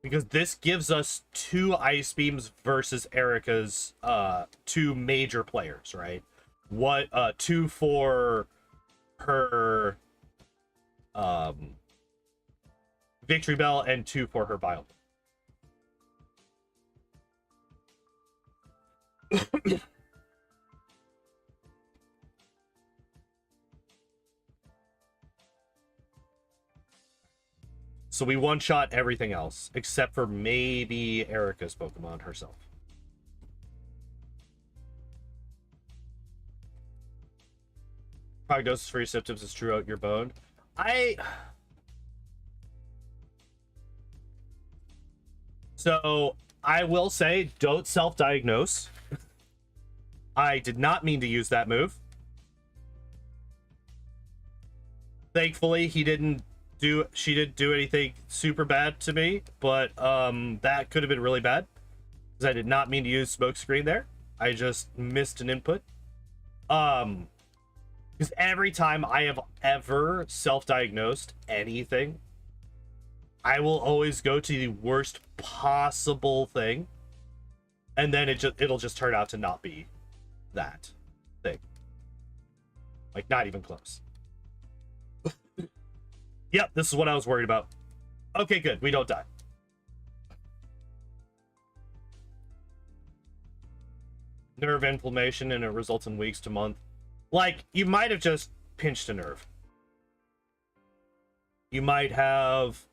because this gives us 2 ice beams versus Erica's 2 major players, right? 2 for her Victory Bell and 2 for her Violet. So we one-shot everything else, except for maybe Erica's Pokemon herself. Prognosis for your symptoms is true out your bone. So, I will say, don't self-diagnose. I did not mean to use that move. Thankfully, she didn't do anything super bad to me, but that could have been really bad. Because I did not mean to use smokescreen there. I just missed an input. Because every time I have ever self-diagnosed anything, I will always go to the worst possible thing, and then it'll just turn out to not be that thing. Like, not even close. Yep, this is what I was worried about. Okay, good. We don't die. Nerve inflammation, and it results in weeks to month. Like, you might have just pinched a nerve. You might have...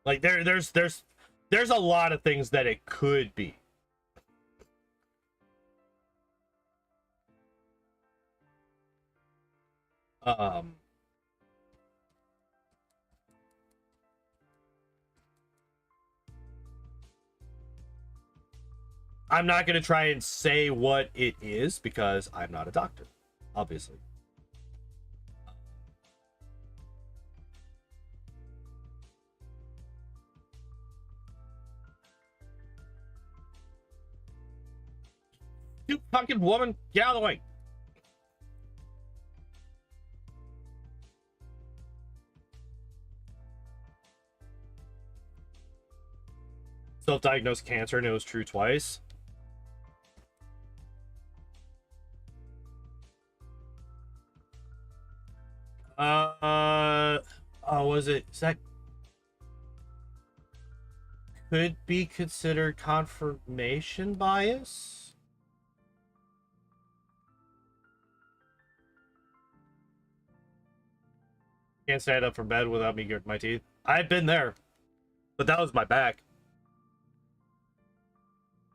like, there's a lot of things that it could be. I'm not going to try and say what it is because I'm not a doctor, obviously. You fucking woman, get out of the way. Self-diagnosed cancer, and it was true twice. Was it? Is that could be considered confirmation bias? Can't stand up from bed without me gritting my teeth. I've been there, but that was my back.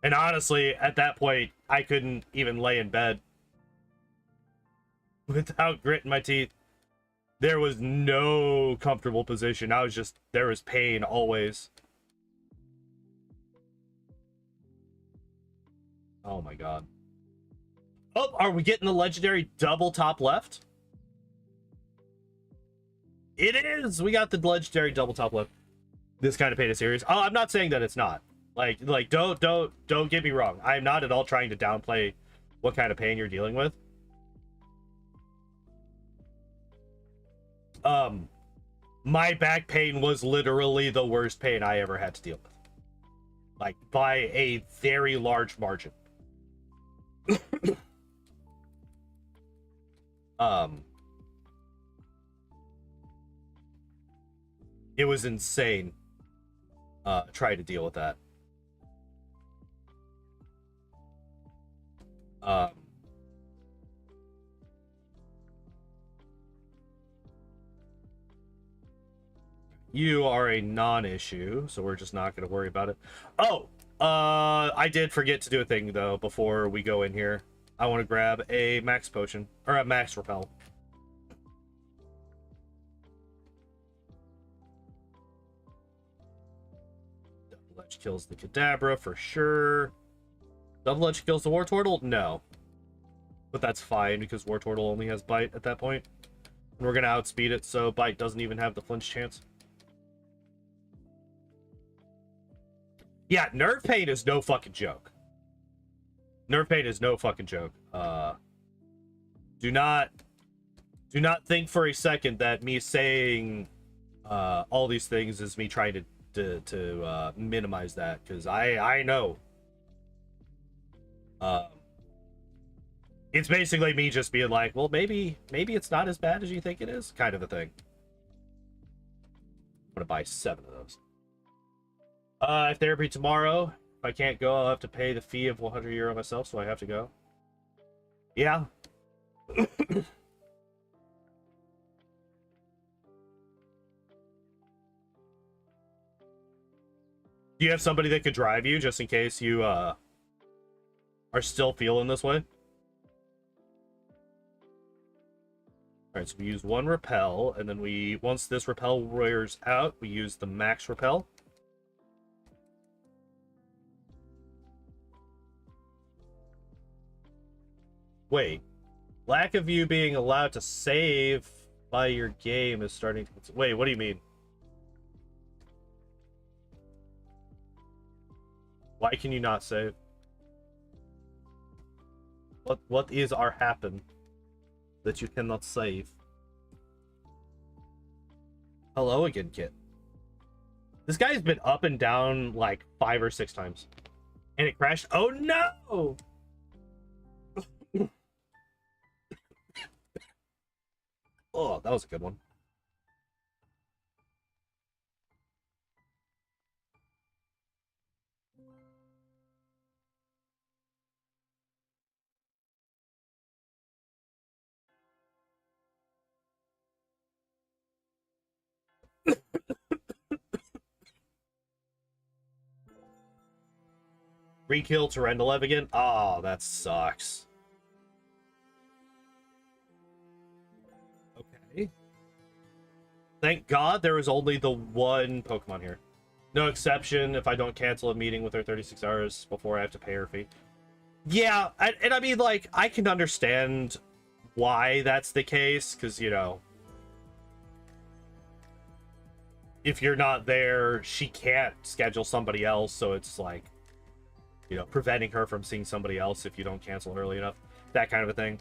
And honestly, at that point, I couldn't even lay in bed without gritting my teeth. There was no comfortable position. There was pain always. Oh my god. Oh, are we getting the legendary double top left? It is! We got the legendary double top left. This kind of pain is serious. Oh, I'm not saying that it's not. Like, don't get me wrong. I'm not at all trying to downplay what kind of pain you're dealing with. My back pain was literally the worst pain I ever had to deal with. Like, by a very large margin. It was insane. Try to deal with that. You are a non-issue, so we're just not going to worry about it. Oh, I did forget to do a thing, though, before we go in here. I want to grab a max potion, or a max repel. Double Edge kills the Cadabra for sure. Double Edge kills the Wartortle? No. But that's fine, because Wartortle only has Bite at that point. And we're going to outspeed it, so Bite doesn't even have the flinch chance. Yeah, Nerve Pain is no fucking joke. Nerve Pain is no fucking joke. Do not think for a second that me saying all these things is me trying to minimize that, because I know. It's basically me just being like, well, maybe it's not as bad as you think it is, kind of a thing. I'm gonna buy 7 of those. Therapy tomorrow. If I can't go, I'll have to pay the fee of 100 euro myself, so I have to go. Yeah. Do you have somebody that could drive you, just in case you are still feeling this way? Alright, so we use 1 repel, and then once this repel wears out, we use the max repel. Wait, lack of you being allowed to save by your game is starting to... Wait, what do you mean? Why can you not save? What is our happen that you cannot save? Hello again, Kit. This guy's been up and down like 5 or 6 times. And it crashed. Oh no! Oh, that was a good one. Re-kill Tyrandalev again? Oh, that sucks. Okay. Thank God there was only the one Pokemon here. No exception if I don't cancel a meeting with her 36 hours before I have to pay her fee. Yeah, and I mean, like, I can understand why that's the case, because, you know, if you're not there, she can't schedule somebody else, so it's like, you know, preventing her from seeing somebody else if you don't cancel early enough. That kind of a thing.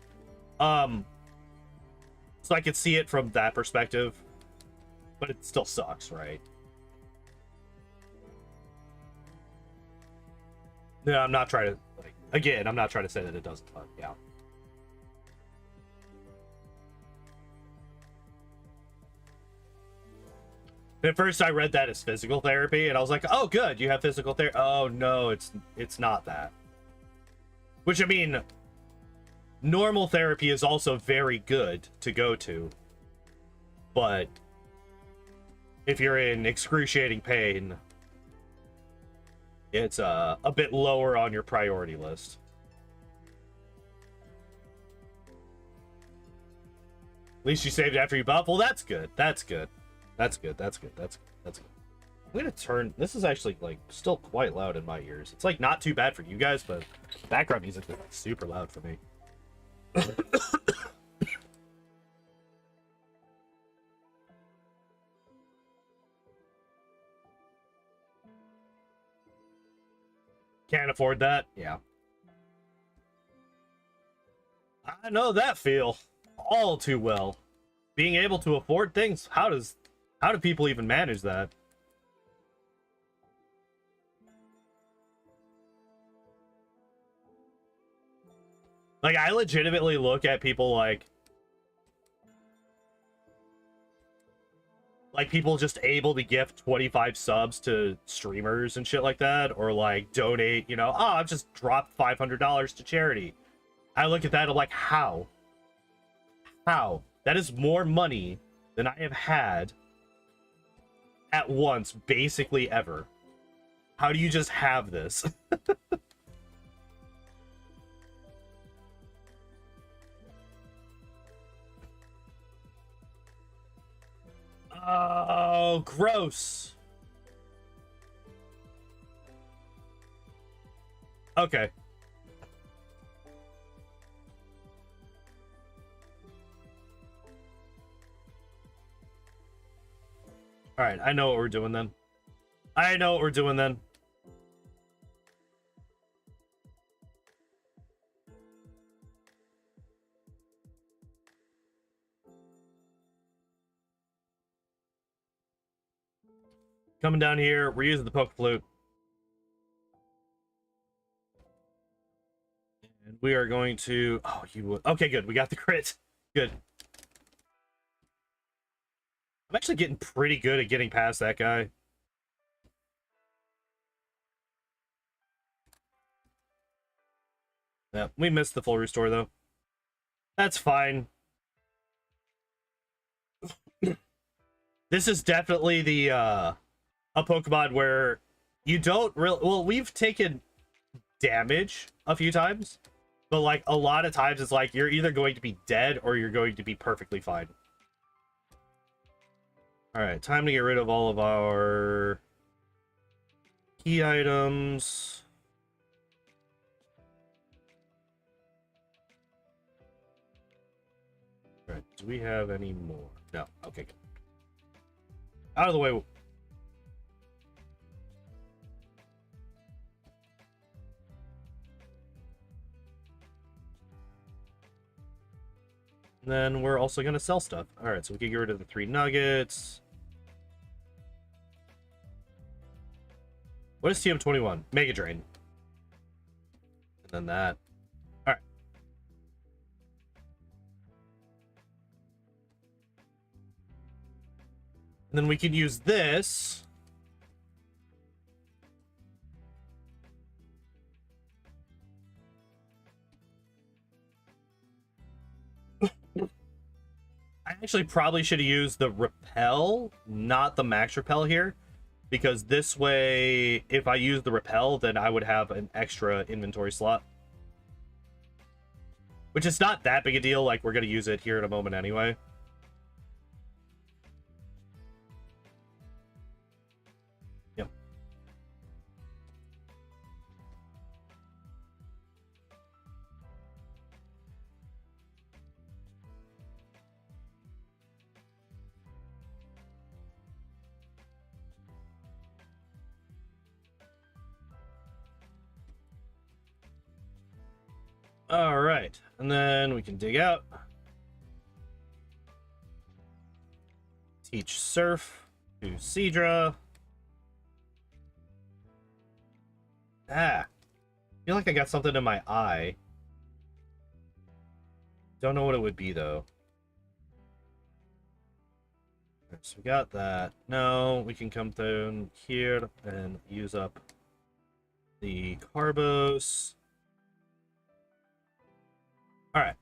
So I could see it from that perspective, but it still sucks, right? No, I'm not trying to, like, again, I'm not trying to say that it doesn't, but yeah. At first I read that as physical therapy, and I was like, oh, good, you have physical therapy. Oh, no, it's not that. Which, I mean, normal therapy is also very good to go to. But if you're in excruciating pain, it's a bit lower on your priority list. At least you saved after you buff. Well, that's good. That's good. That's good. That's good. That's good. That's good. I'm gonna turn. This is actually like still quite loud in my ears. It's like not too bad for you guys, but background music is like, super loud for me. Can't afford that. Yeah. I know that feel all too well. Being able to afford things. How do people even manage that? Like, I legitimately look at people like people just able to gift 25 subs to streamers and shit like that, or like donate, you know, oh, I've just dropped $500 to charity. I look at that, I'm like, how? How? That is more money than I have had at once, basically ever. How do you just have this? Oh, gross. Okay. All right, I know what we're doing then. I know what we're doing then. Coming down here, we're using the poke flute. And we are going to... Oh, you would... Okay, good. We got the crit. Good. I'm actually getting pretty good at getting past that guy. Yeah, we missed the full restore, though. That's fine. This is definitely the, a Pokemon where you don't really... Well, we've taken damage a few times, but, like, a lot of times it's like you're either going to be dead or you're going to be perfectly fine. Alright, time to get rid of all of our key items. Alright, do we have any more? No. Okay, good. Out of the way. And then we're also going to sell stuff. Alright, so we can get rid of the 3 nuggets. What is TM21? Mega Drain. And then that. Alright. And then we can use this. I actually probably should have used the repel, not the max repel here. Because this way, if I use the repel, then I would have an extra inventory slot. Which is not that big a deal, like we're going to use it here in a moment anyway. Yep. All right, and then we can dig out. Teach Surf to Seadra. I feel like I got something in my eye. Don't know what it would be, though. Right, so we got that. No, we can come down here and use up the Carbos. Alright.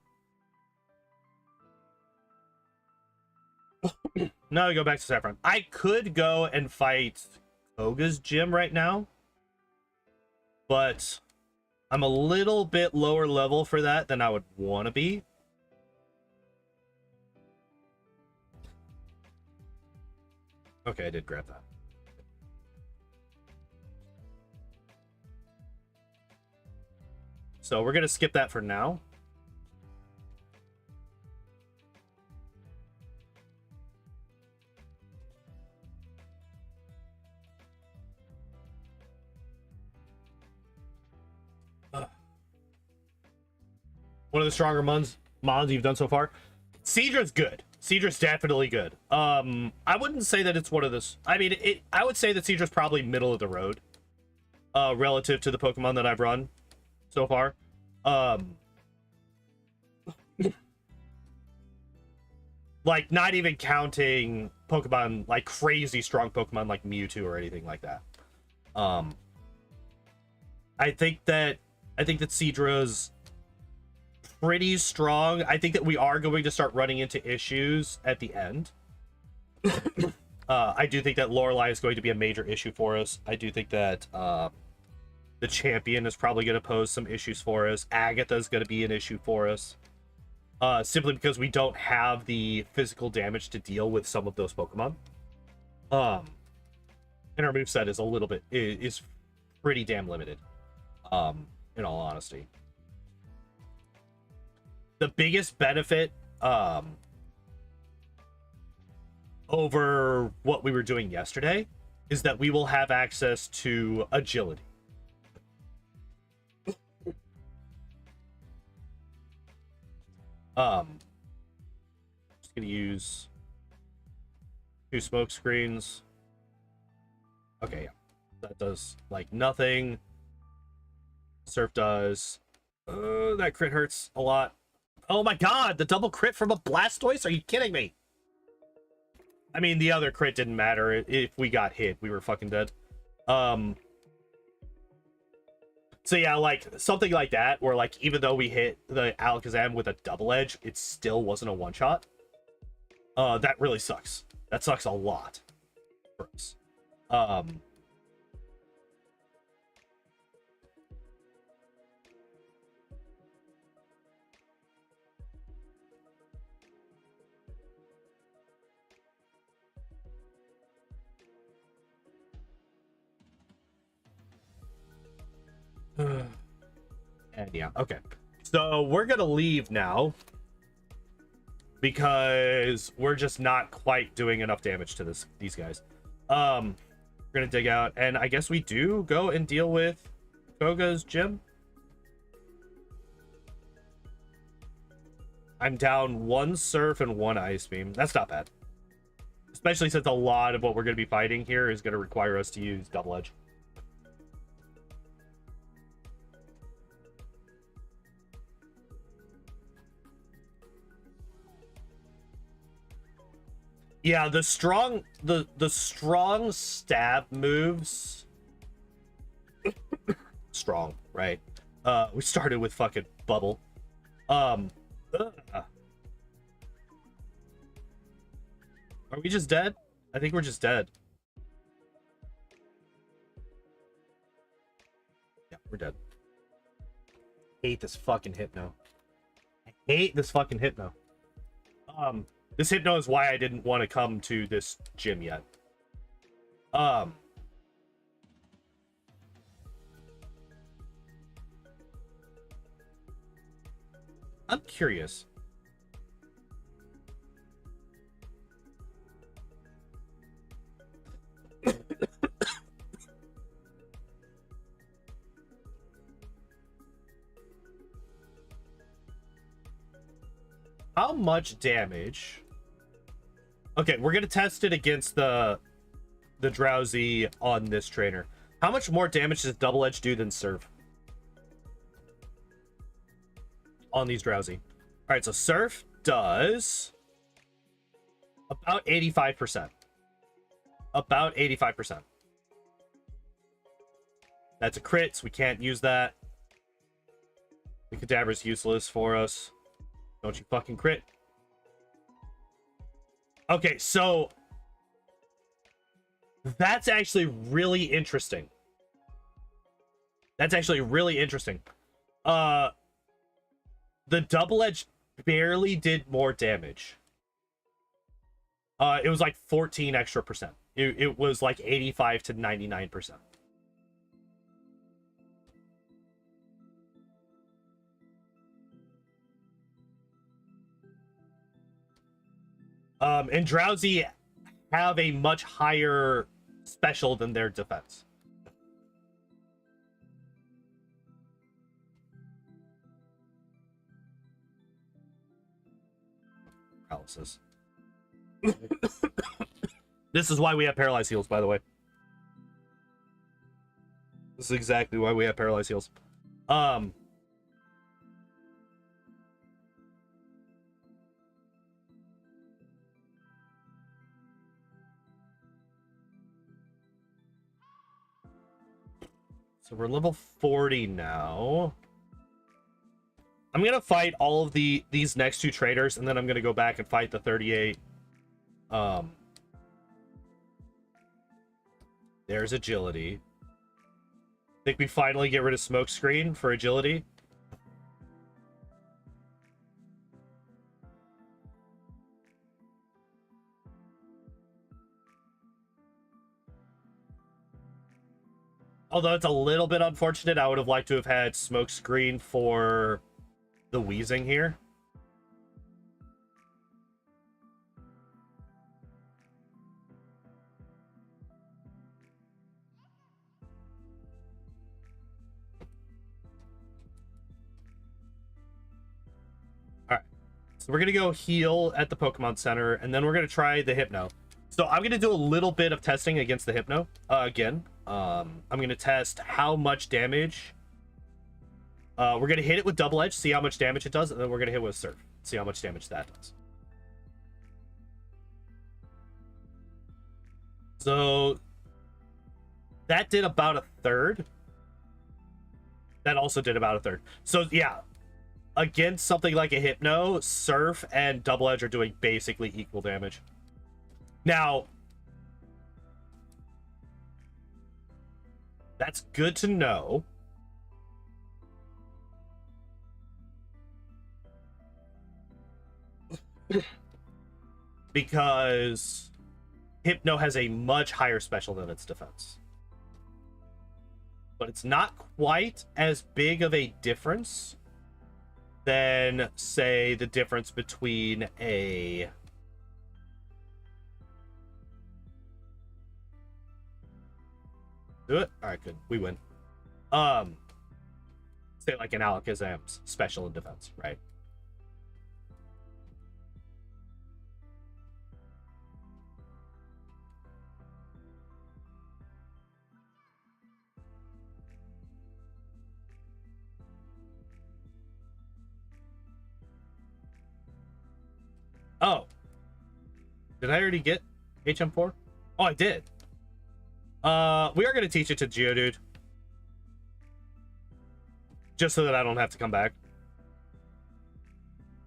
Now we go back to Saffron. I could go and fight Koga's gym right now, but I'm a little bit lower level for that than I would want to be. Okay, I did grab that. So we're going to skip that for now. One of the stronger mons you've done so far. Seadra's good. Seadra's definitely good. I wouldn't say that it's one of this. I mean, I would say that Seadra's probably middle of the road, relative to the Pokemon that I've run so far. Like, not even counting Pokemon, like crazy strong Pokemon like Mewtwo or anything like that. I think that Seadra's pretty strong. I think that we are going to start running into issues at the end. I do think that Lorelei is going to be a major issue for us. I do think that the champion is probably going to pose some issues for us. Agatha is going to be an issue for us. Simply because we don't have the physical damage to deal with some of those Pokemon. And our moveset is a little bit is pretty damn limited. In all honesty. The biggest benefit over what we were doing yesterday is that we will have access to agility. Just gonna use 2 smoke screens. Okay, yeah. That does like nothing. Surf does. That crit hurts a lot. Oh my god, the double crit from a Blastoise? Are you kidding me? I mean, the other crit didn't matter. If we got hit, we were fucking dead. So yeah, like something like that, where like even though we hit the Alakazam with a double edge, it still wasn't a one shot. That really sucks. That sucks a lot for us. And yeah, okay. So we're gonna leave now because we're just not quite doing enough damage to these guys. We're gonna dig out, and I guess we do go and deal with Koga's gym. I'm down 1 Surf and 1 Ice Beam. That's not bad. Especially since a lot of what we're gonna be fighting here is gonna require us to use Double Edge. Yeah, the strong stab moves. Strong, right? We started with fucking bubble. Are we just dead? I think we're just dead. Yeah, we're dead. Hate this fucking Hypno. I hate this fucking Hypno. This Hypno is why I didn't want to come to this gym yet. I'm curious. How much damage? Okay, we're gonna test it against the Drowsy on this trainer. How much more damage does Double Edge do than Surf on these Drowsy? All right, so Surf does about 85%. About 85%. That's a crit, so we can't use that. The Cadaver's useless for us. Don't you fucking crit. Okay, so that's actually really interesting. That's actually really interesting. The Double Edge barely did more damage. It was like 14 extra percent. It was like 85 to 99%. And Drowsy have a much higher special than their defense. Paralysis. This is why we have paralyzed heals, by the way. This is exactly why we have paralyzed heals. So we're level 40 now. I'm gonna fight all of these next 2 traders, and then I'm gonna go back and fight the 38. There's agility. Think we finally get rid of smoke screen for agility. Although it's a little bit unfortunate, I would have liked to have had smoke screen for the wheezing here. Alright. So we're going to go heal at the Pokemon Center, and then we're going to try the Hypno. So I'm going to do a little bit of testing against the Hypno again. I'm going to test how much damage. We're going to hit it with Double Edge, see how much damage it does, and then we're going to hit it with Surf, see how much damage that does. So that did about a third. That also did about a third. So yeah, against something like a Hypno, Surf and Double Edge are doing basically equal damage. Now, that's good to know. Because Hypno has a much higher special than its defense. But it's not quite as big of a difference than, say, the difference between a... Do it? Alright, good. We win. Say like an Alakazam's special in defense, right? Oh. Did I already get HM4? Oh, I did. We are going to teach it to Geodude. Just so that I don't have to come back.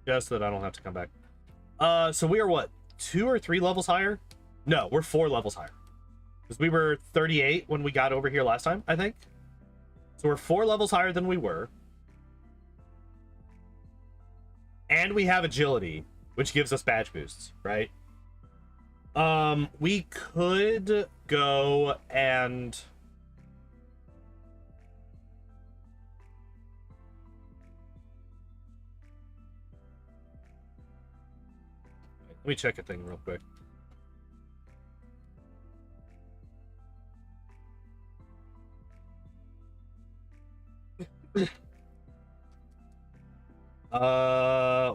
Just so that I don't have to come back. So we are what? 2 or 3 levels higher? No, we're 4 levels higher. Because we were 38 when we got over here last time, I think. So we're 4 levels higher than we were. And we have agility, which gives us badge boosts, right? We could go and... Let me check a thing real quick.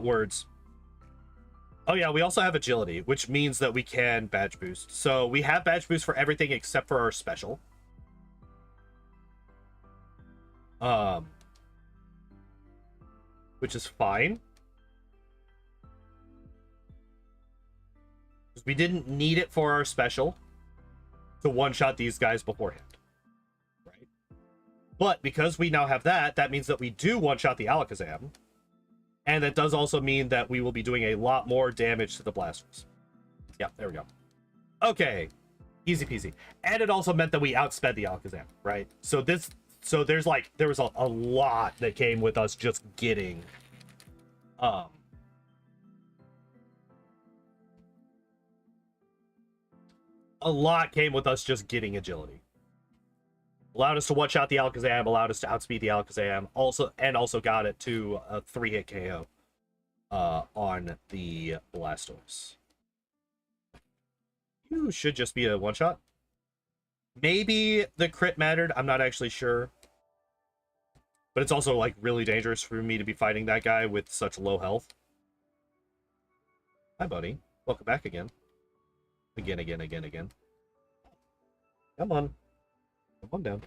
Words. Oh yeah, we also have agility, which means that we can badge boost. So we have badge boost for everything except for our special. Which is fine. Because we didn't need it for our special to one-shot these guys beforehand. Right? But because we now have that, that means that we do one-shot the Alakazam. And that does also mean that we will be doing a lot more damage to the blasters. Yeah, there we go. Okay. Easy peasy. And it also meant that we outsped the Alakazam, right? So there was a lot that came with us just getting a lot came with us just getting agility. Allowed us to one-shot the Alakazam, allowed us to outspeed the Alakazam, also got it to a 3-hit KO on the Blastoise. You should just be a one-shot. Maybe the crit mattered, I'm not actually sure. But it's also, like, really dangerous for me to be fighting that guy with such low health. Hi, buddy. Welcome back again. Again. Come on. Come on down.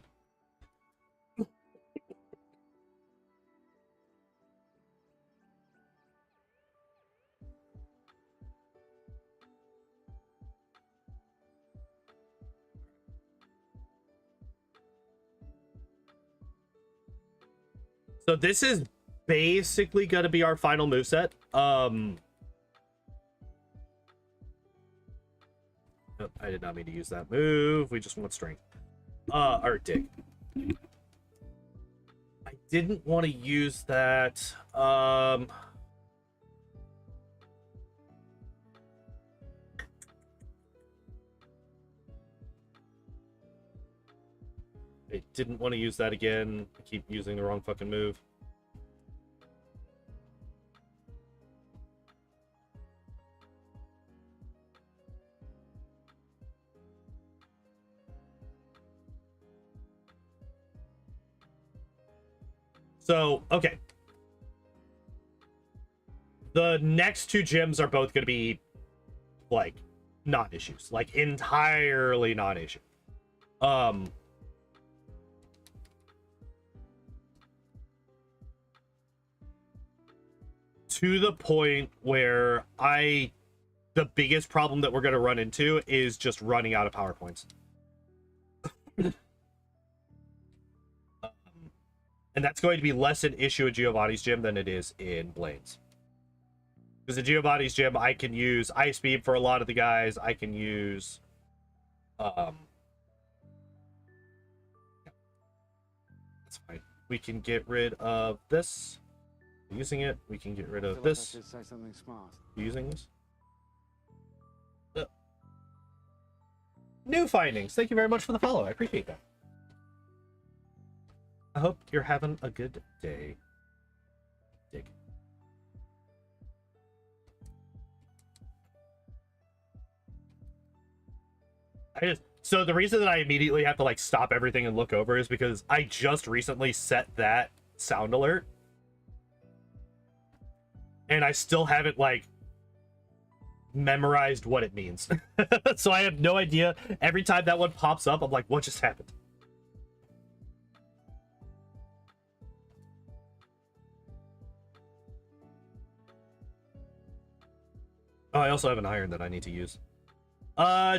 So this is basically going to be our final moveset. Oh, I did not mean to use that move. We just want strength. Or dig. I didn't want to use that. I didn't want to use that again. I keep using the wrong fucking move. So, okay. The next two gyms are both going to be, like, non-issues. Like, entirely non-issue. To the point where the biggest problem that we're going to run into is just running out of PowerPoints. And that's going to be less an issue at Giovanni's gym than it is in Blaine's. Because at Giovanni's gym, I can use Ice Beam for a lot of the guys. I can use... that's fine. We can get rid of this. Using it. We can get rid of this. Say something smart. Using this. New findings. Thank you very much for the follow. I appreciate that. I hope you're having a good day. Dig. So the reason that I immediately have to like stop everything and look over is because I just recently set that sound alert. And I still haven't like memorized what it means. So I have no idea. Every time that one pops up, I'm like, what just happened? Oh, I also have an iron that I need to use.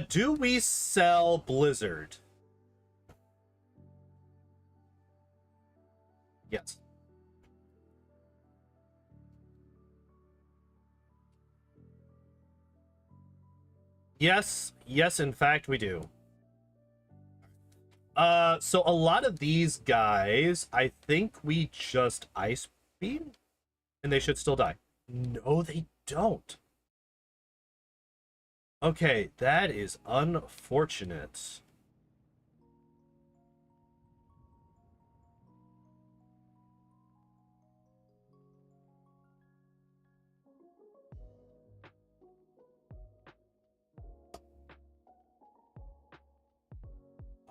Do we sell Blizzard? Yes. Yes, in fact, we do. So a lot of these guys, I think we just Ice Beam, and they should still die. No, they don't. Okay, that is unfortunate.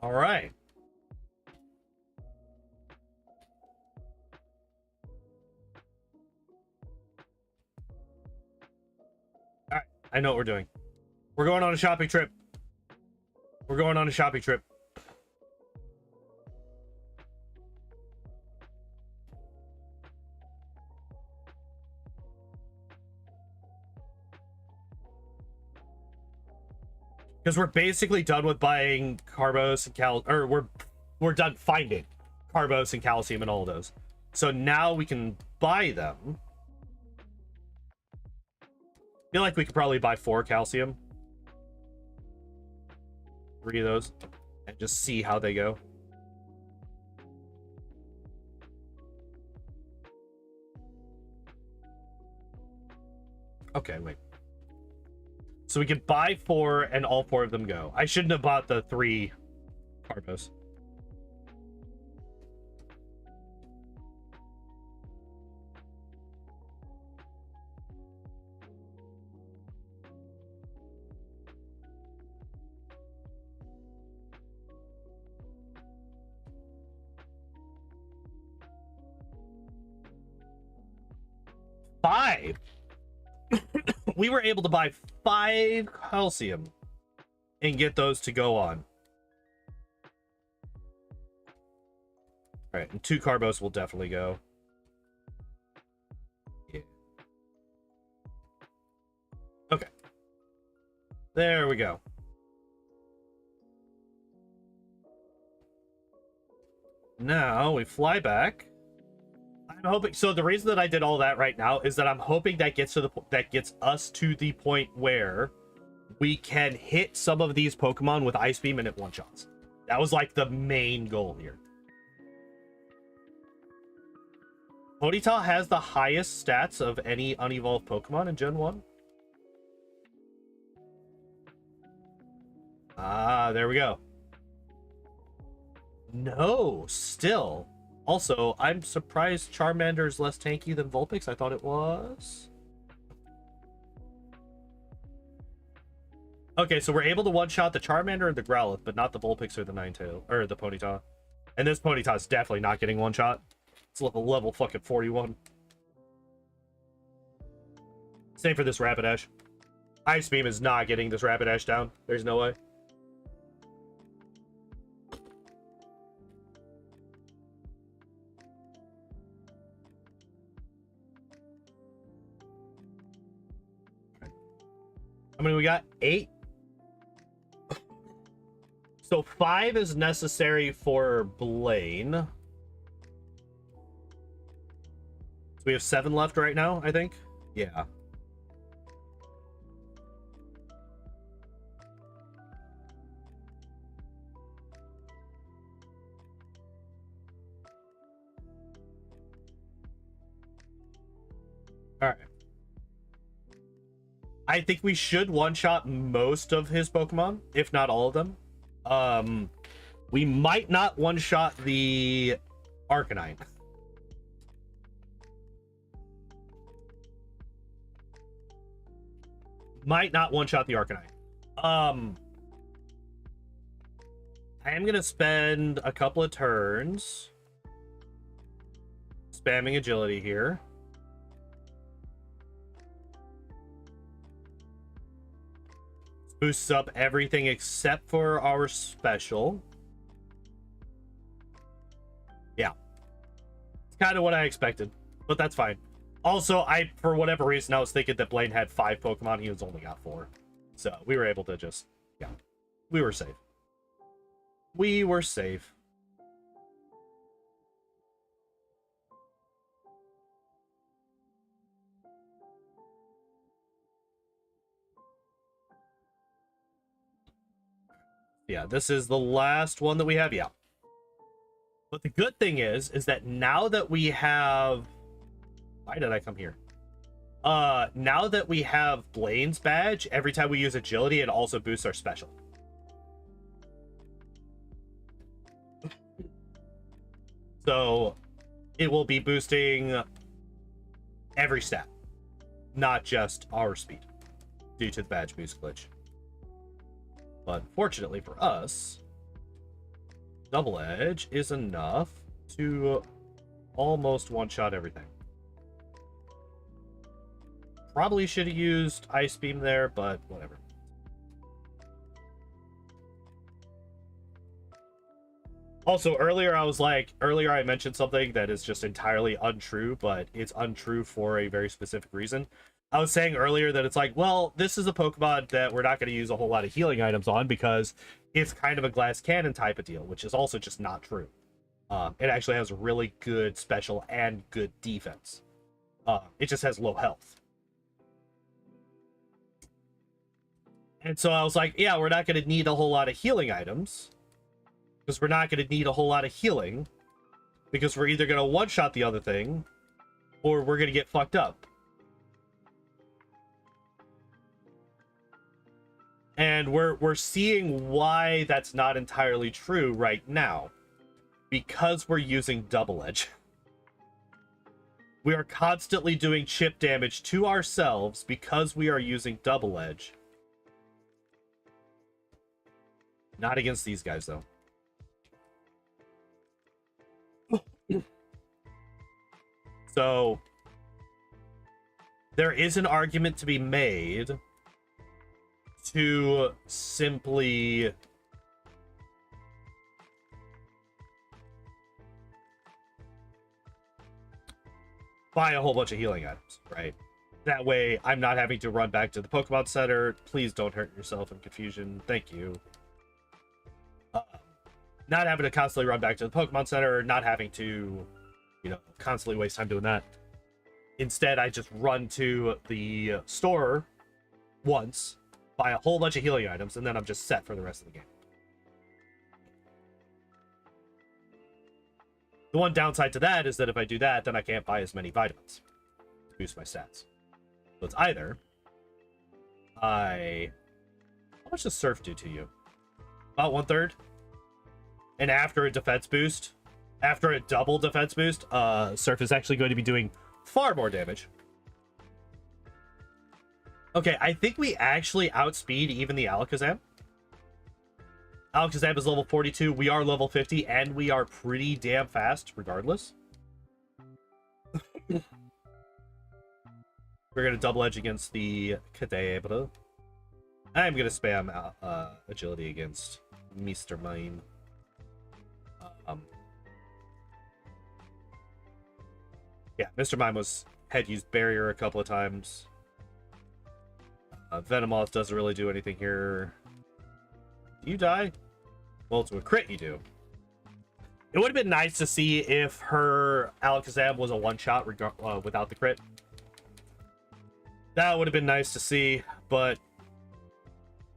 All right. All right, I know what we're doing. We're going on a shopping trip. We're going on a shopping trip. Because we're basically done with buying Carbos and or we're done finding Carbos and Calcium and all of those. So now we can buy them. I feel like we could probably buy 4 Calcium. 3 of those. And just see how they go. Okay, wait. So we could buy 4 and all 4 of them go. I shouldn't have bought the 3 Carbos. Five. We were able to buy 5 Calcium and get those to go on. All right, and 2 Carbos will definitely go. Yeah. Okay. There we go. Now we fly back. I'm hoping, so the reason that I did all that right now is that I'm hoping that gets us to the point where we can hit some of these Pokemon with Ice Beam and it one-shots. That was like the main goal here. Ponyta has the highest stats of any unevolved Pokemon in Gen 1. Ah, there we go. No, still. Also, I'm surprised Charmander is less tanky than Vulpix. I thought it was. Okay, so we're able to one-shot the Charmander and the Growlithe, but not the Vulpix or the Ninetale, or the Ponyta. And this Ponyta is definitely not getting one-shot. It's level fucking 41. Same for this Rapidash. Ice Beam is not getting this Rapidash down. There's no way. How many we got? 8. So 5 is necessary for Blaine. So we have 7 left right now, I think. Yeah. All right. I think we should one-shot most of his Pokemon, if not all of them. We might not one-shot the Arcanine. Might not one-shot the Arcanine. I am gonna spend a couple of turns spamming agility here. Boosts up everything except for our special. Yeah. It's kind of what I expected, but that's fine. Also, for whatever reason, I was thinking that Blaine had 5 Pokemon. He was only got 4. So we were able to just, yeah. We were safe. We were safe. Yeah, this is the last one that we have. Yeah. But the good thing is that now that we have... Why did I come here? Now that we have Blaine's badge, every time we use agility, it also boosts our special. So it will be boosting every stat, not just our speed, due to the badge boost glitch. But fortunately for us, Double Edge is enough to almost one-shot everything. Probably should have used Ice Beam there, but whatever. Also, earlier I mentioned something that is just entirely untrue, but it's untrue for a very specific reason. I was saying earlier that it's like, well, this is a Pokemon that we're not going to use a whole lot of healing items on because it's kind of a glass cannon type of deal, which is also just not true. It actually has really good special and good defense. It just has low health. And so I was like, yeah, we're not going to need a whole lot of healing items because we're not going to need a whole lot of healing because we're either going to one-shot the other thing or we're going to get fucked up. And we're seeing why that's not entirely true right now. Because we're using Double Edge. We are constantly doing chip damage to ourselves because we are using Double Edge. Not against these guys, though. So, there is an argument to be made to simply buy a whole bunch of healing items, right? That way I'm not having to run back to the Pokemon Center. Please don't hurt yourself in confusion. Thank you. Not having to constantly run back to the Pokemon Center, not having to, you know, constantly waste time doing that. Instead, I just run to the store once, buy a whole bunch of healing items, and then I'm just set for the rest of the game. The one downside to that is that if I do that, then I can't buy as many vitamins to boost my stats. So it's either how much does Surf do to you? About 1/3. And after a defense boost, after a double defense boost, Surf is actually going to be doing far more damage. Okay, I think we actually outspeed even the Alakazam. Alakazam is level 42, we are level 50, and we are pretty damn fast, regardless. We're going to double edge against the Cadabra. I'm going to spam agility against Mr. Mime. Yeah, Mr. Mime had used barrier a couple of times. Venomoth doesn't really do anything here. Do you die? Well, to a crit you do. It would have been nice to see if her Alakazam was a one-shot without the crit. That would have been nice to see, but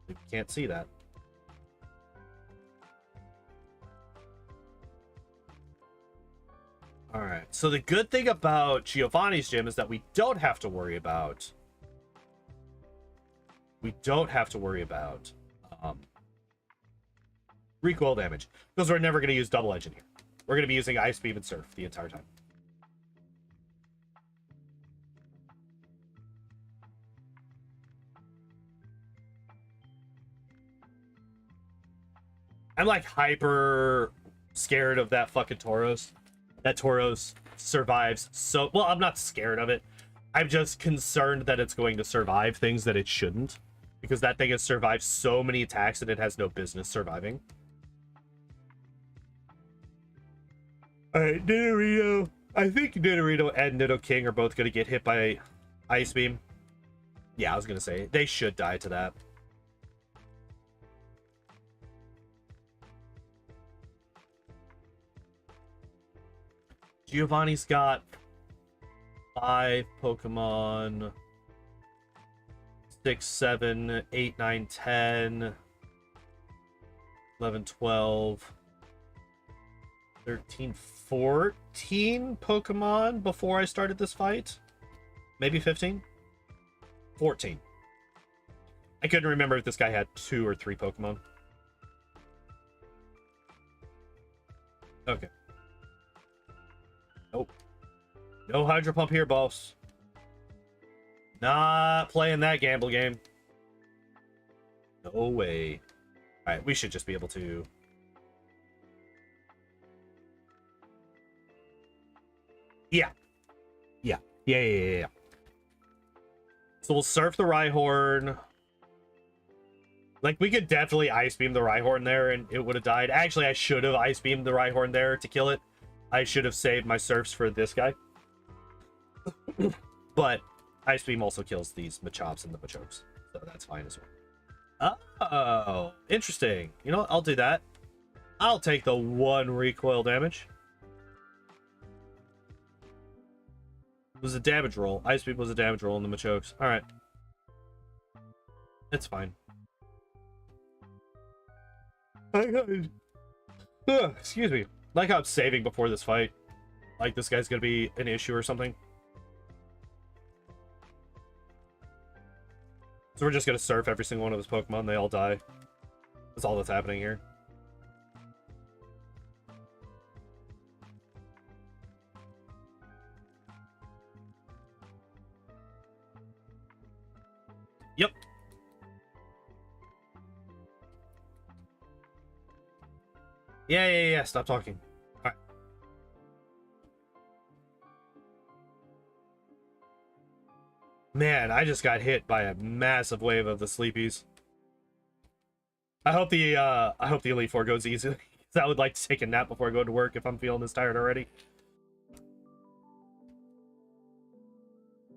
we can't see that. Alright, so the good thing about Giovanni's gym is that we don't have to worry about... recoil damage, because we're never going to use double edge in here. We're going to be using Ice Beam and Surf the entire time. I'm like hyper scared of that fucking Tauros. That Tauros survives so... Well, I'm not scared of it. I'm just concerned that it's going to survive things that it shouldn't. Because that thing has survived so many attacks that it has no business surviving. Alright, Nidorino. I think Nidorino and Nidoking are both going to get hit by Ice Beam. Yeah, I was going to say, they should die to that. Giovanni's got 5 Pokemon. 6, 7, 8, 9, 10. 11, 12. 13, 14 Pokemon before I started this fight. Maybe 15? 14. I couldn't remember if this guy had 2 or 3 Pokemon. Okay. Nope. No Hydro Pump here, boss. Not playing that gamble game. No way. Alright, we should just be able to... Yeah. Yeah. So we'll Surf the Rhyhorn. Like, we could definitely Ice Beam the Rhyhorn there and it would have died. Actually, I should have Ice Beamed the Rhyhorn there to kill it. I should have saved my Surfs for this guy. But Ice Beam also kills these Machops and the Machokes. So that's fine as well. Oh, interesting. You know what? I'll do that. I'll take the 1 recoil damage. It was a damage roll. Ice Beam was a damage roll in the Machokes. Alright. It's fine. Excuse me. Like how I'm saving before this fight. Like this guy's gonna be an issue or something. So we're just gonna Surf every single one of his Pokemon. They all die. That's all that's happening here. Yep. Yeah. Stop talking. All right. Man, I just got hit by a massive wave of the sleepies. I hope the Elite Four goes easy. I would like to take a nap before I go to work if I'm feeling this tired already.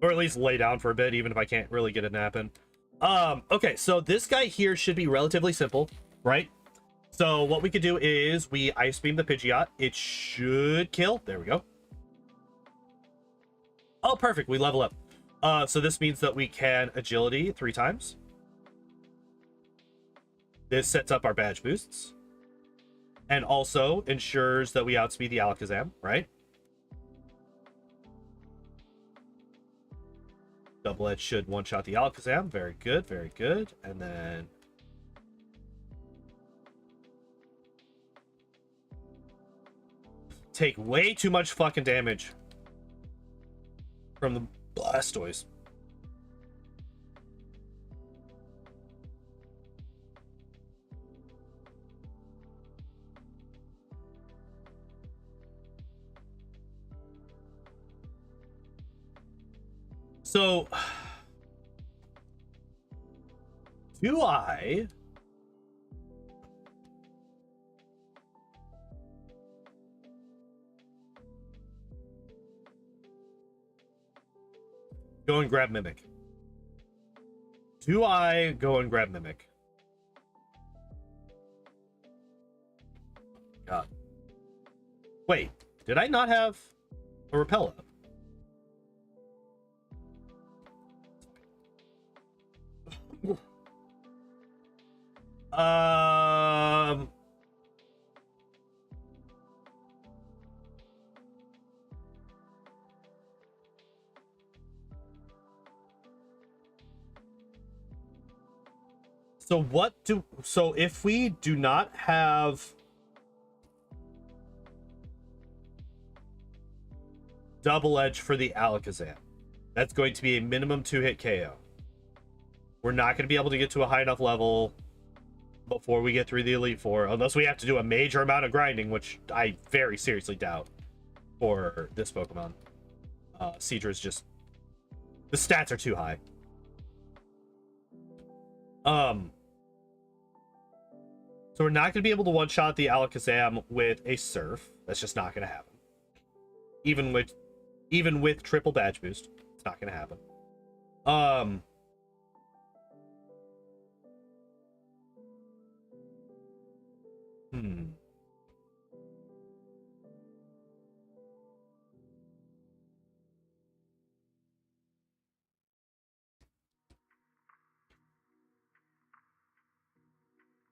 Or at least lay down for a bit, even if I can't really get a nap in. Okay, so this guy here should be relatively simple, right? So what we could do is we Ice Beam the Pidgeot. It should kill. There we go. Oh, perfect. We level up. So this means that we can Agility 3 times. This sets up our badge boosts. And also ensures that we outspeed the Alakazam, right? Double Edge should one-shot the Alakazam. Very good, very good. And then... take way too much fucking damage from the Blastoise. So, do I go and grab Mimic? Do I go and grab Mimic? God. Wait, did I not have a Repel up? So if we do not have double edge for the Alakazam, that's going to be a minimum 2-hit KO. We're not going to be able to get to a high enough level before we get through the Elite Four, unless we have to do a major amount of grinding, which I very seriously doubt for this Pokemon. Seadra is just... the stats are too high. So we're not going to be able to one-shot the Alakazam with a Surf. That's just not going to happen. Even with triple badge boost, it's not going to happen.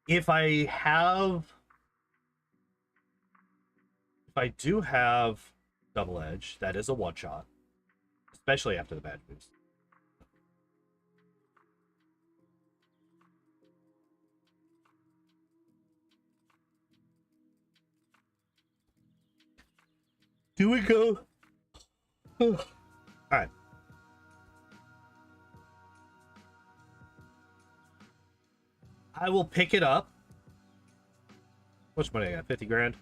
If I do have double edge, that is a one shot, especially after the badge boost. Do we go? All right. I will pick it up. How much money I got? 50 grand.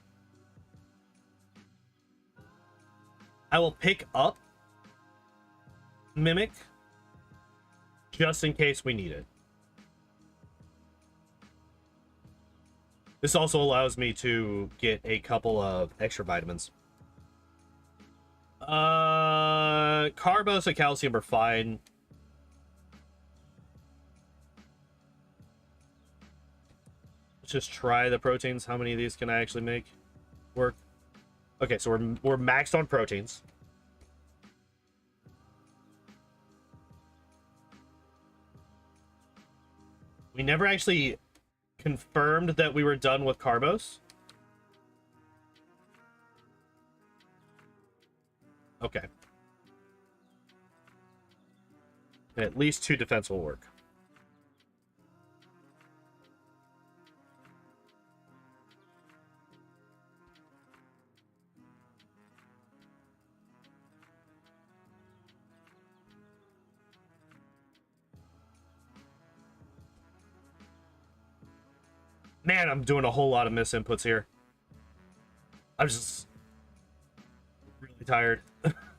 I will pick up Mimic just in case we need it. This also allows me to get a couple of extra vitamins. Carbos and calcium are fine. Let's just try the proteins. How many of these can I actually make work? Okay, so we're maxed on proteins. We never actually confirmed that we were done with Carbos. Okay. And at least 2 defense will work. Man, I'm doing a whole lot of misinputs here. I'm just really tired.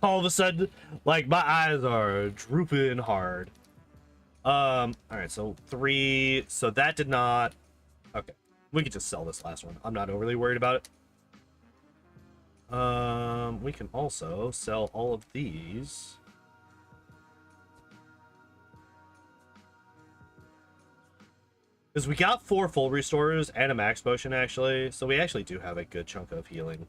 All of a sudden, like, my eyes are drooping hard. All right, so 3. So that did not... Okay, we could just sell this last one. I'm not overly worried about it. We can also sell all of these. Because we got 4 full restores and a max potion, actually. So we actually do have a good chunk of healing.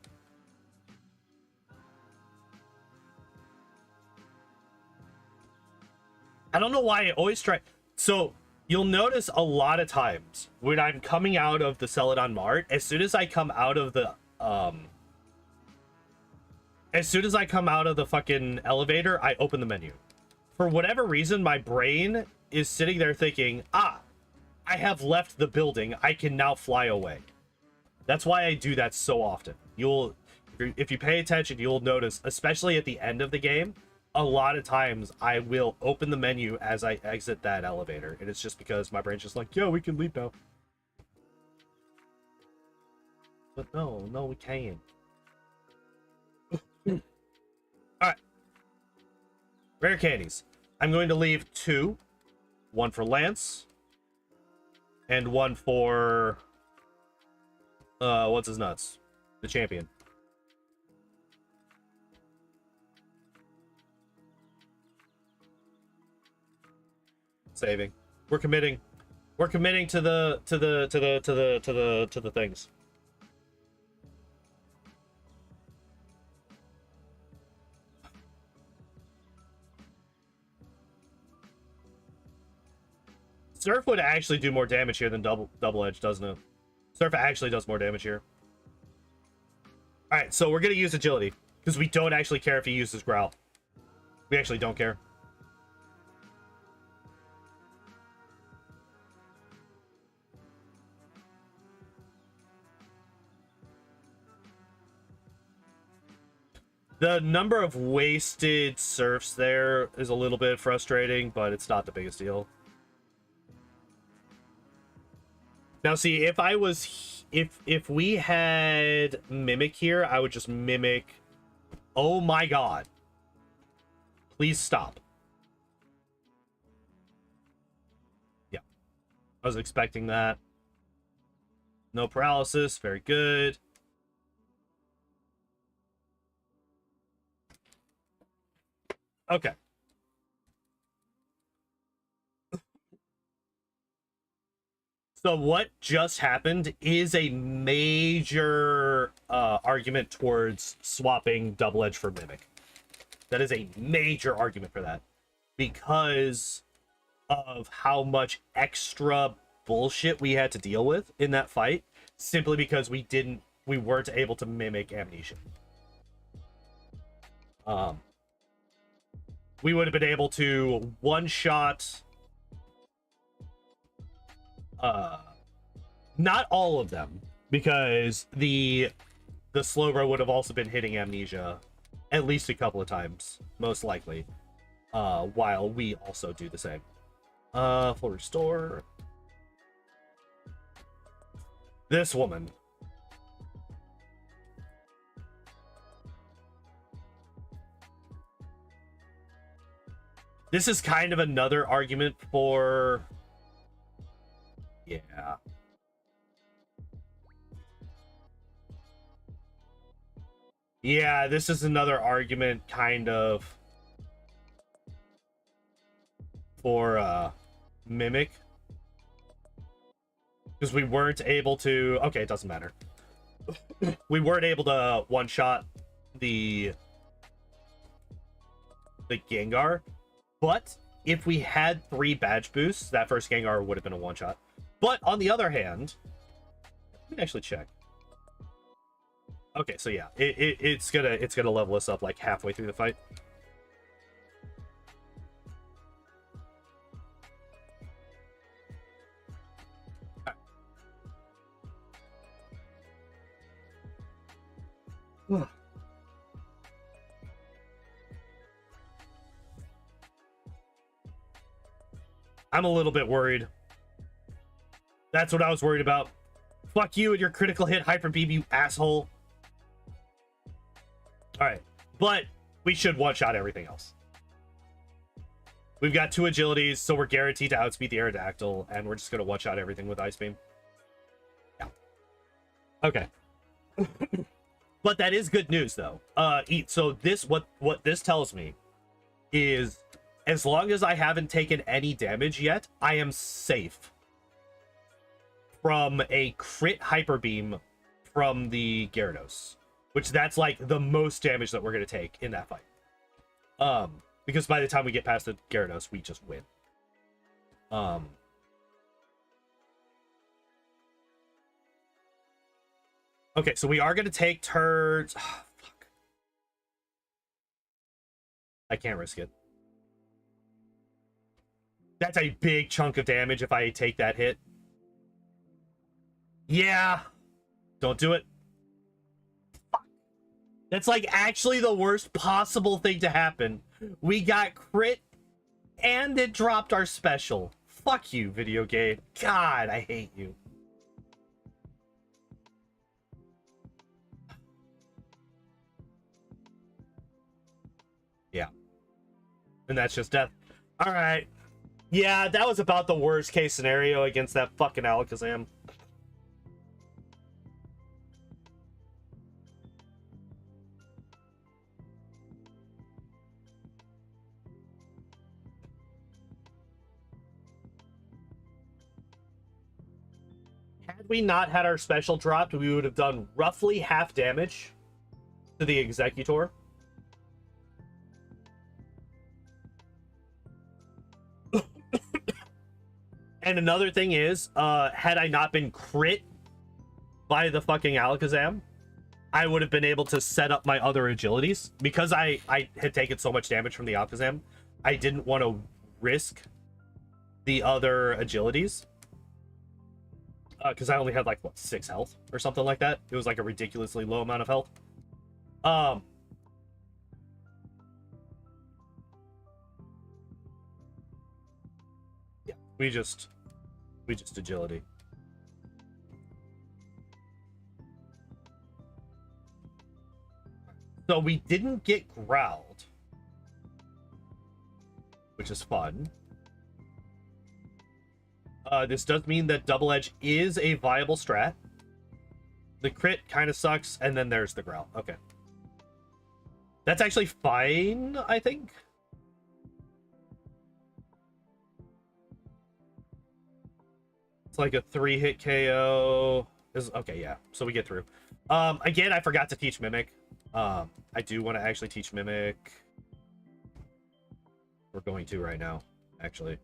I don't know why I always try... So, you'll notice a lot of times when I'm coming out of the Celadon Mart, as soon as I come out of the... As soon as I come out of the fucking elevator, I open the menu. For whatever reason, my brain is sitting there thinking, ah, I have left the building. I can now fly away. That's why I do that so often. You'll If you pay attention, you'll notice, especially at the end of the game, a lot of times I will open the menu as I exit that elevator, and it's just because my brain's just like, yo, we can leave now. But no, we can't. All right. Rare candies. I'm going to leave 2. 1 for Lance. And 1 for... what's his nuts? The champion. Saving. We're committing. We're committing to the things. Surf would actually do more damage here than double edge, doesn't it? Surf actually does more damage here. All right, so we're gonna use agility because we don't actually care if he uses growl. We actually don't care. The number of wasted surfs there is a little bit frustrating, but it's not the biggest deal. Now, see, if I was... If we had Mimic here, I would just Mimic... Oh my god. Please stop. Yeah. I was expecting that. No paralysis. Very good. Okay. So what just happened is a major argument towards swapping Double Edge for Mimic. That is a major argument for that. Because of how much extra bullshit we had to deal with in that fight. Simply because we weren't able to Mimic Amnesia. We would have been able to one-shot... not all of them, because the Slowbro would have also been hitting Amnesia at least a couple of times, most likely, while we also do the same. Full restore. This woman. This is kind of another argument for... Yeah. Yeah, this is another argument kind of for Mimic. Because we weren't able to... Okay, it doesn't matter. We weren't able to one-shot the Gengar. But if we had 3 badge boosts, that first Gengar would have been a one-shot. But on the other hand, let me actually check. Okay, so yeah, it's gonna level us up like halfway through the fight. Right. I'm a little bit worried. That's what I was worried about. Fuck you and your critical hit Hyper Beam, you asshole. Alright, but we should one-shot everything else. We've got 2 agilities, so we're guaranteed to outspeed the Aerodactyl, and we're just going to one-shot everything with Ice Beam. Yeah. Okay. But that is good news, though. So this, what this tells me is, as long as I haven't taken any damage yet, I am safe from a crit Hyper Beam from the Gyarados. Which that's like the most damage that we're going to take in that fight. Because by the time we get past the Gyarados, we just win. Okay, so we are going to take turns. Oh, fuck. I can't risk it. That's a big chunk of damage if I take that hit. Yeah. Don't do it. That's like actually the worst possible thing to happen. We got crit and it dropped our special. Fuck you, video game. God, I hate you. Yeah. And that's just death. All right. Yeah, that was about the worst case scenario against that fucking Alakazam. Had we not had our special dropped, we would have done roughly half damage to the Executor. And another thing is, had I not been crit by the fucking Alakazam, I would have been able to set up my other agilities. Because I had taken so much damage from the Alakazam, I didn't want to risk the other agilities. Because I only had like, what, 6 health or something like that. It was like a ridiculously low amount of health. Yeah, we just agility. So we didn't get growled, which is fun. This does mean that Double Edge is a viable strat. The crit kind of sucks, and then there's the growl. Okay. That's actually fine, I think. It's like a 3-hit KO. Okay, yeah. So we get through. Again, I forgot to teach Mimic. I do want to actually teach Mimic. We're going to right now, actually.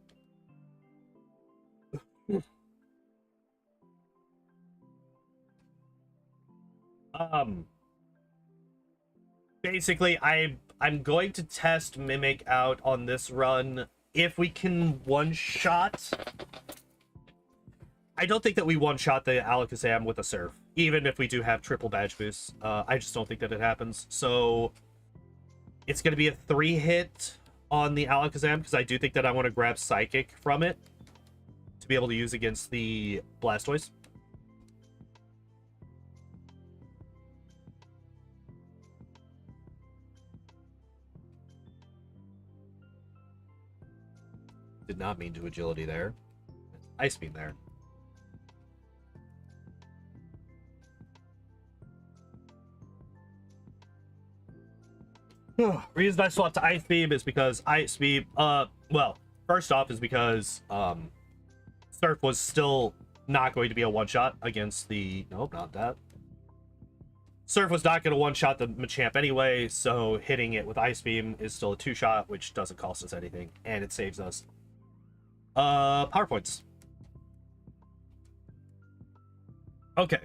Basically, I'm going to test Mimic out on this run. If we can one-shot... I don't think that we one-shot the Alakazam with a Surf, even if we do have triple badge boosts. I just don't think that it happens. So it's going to be a 3-hit on the Alakazam, because I do think that I want to grab Psychic from it to be able to use against the Blastoise. Did not mean to agility there. Ice Beam there. Reason I swapped to Ice Beam is because Ice Beam, well, first off is because, Surf was still not going to be a one-shot against the, nope, not that. Surf was not going to one-shot the Machamp anyway, so hitting it with Ice Beam is still a 2-shot, which doesn't cost us anything, and it saves us power points. Okay.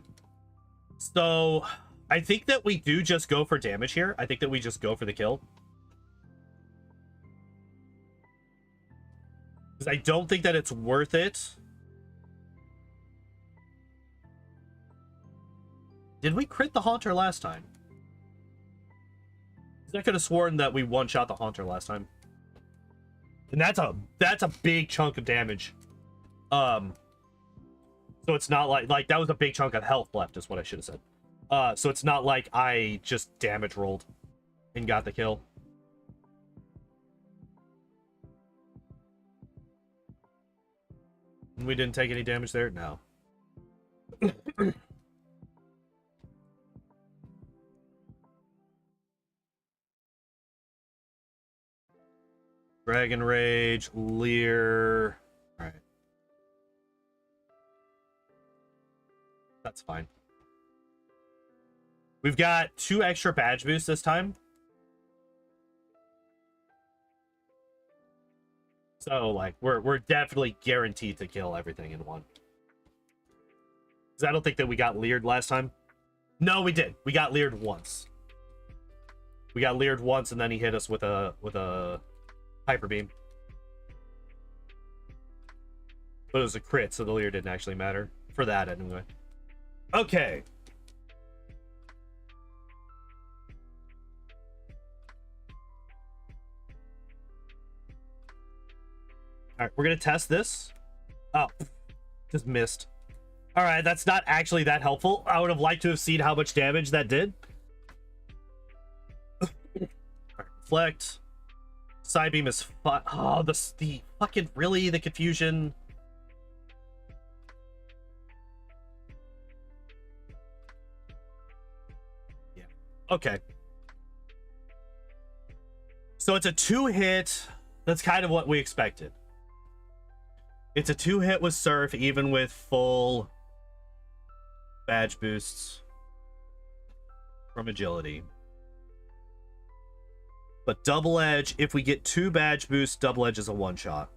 So, I think that we do just go for damage here. I think that we just go for the kill. Because I don't think that it's worth it. Did we crit the Haunter last time? I could have sworn that we one-shot the Haunter last time. And that's a big chunk of damage. So it's not like that was a big chunk of health left is what I should have said. So it's not like I just damage rolled and got the kill. We didn't take any damage there? No. Dragon Rage, Leer. Alright. That's fine. We've got 2 extra badge boosts this time. So, like, we're definitely guaranteed to kill everything in one. Because I don't think that we got leered last time. No, we did. We got leered once. We got leered once, and then he hit us with a Hyper Beam. But it was a crit, so the leer didn't actually matter. For that, anyway. Okay. right, we're gonna test this. Oh, just missed. All right, that's not actually that helpful. I would have liked to have seen how much damage that did. All right, reflect. Side beam is fun. Oh, the fucking really the confusion. Yeah. Okay. So it's a 2-hit. That's kind of what we expected. It's a 2-hit with Surf, even with full badge boosts from agility. But double edge, if we get 2 badge boosts, double edge is a 1-shot.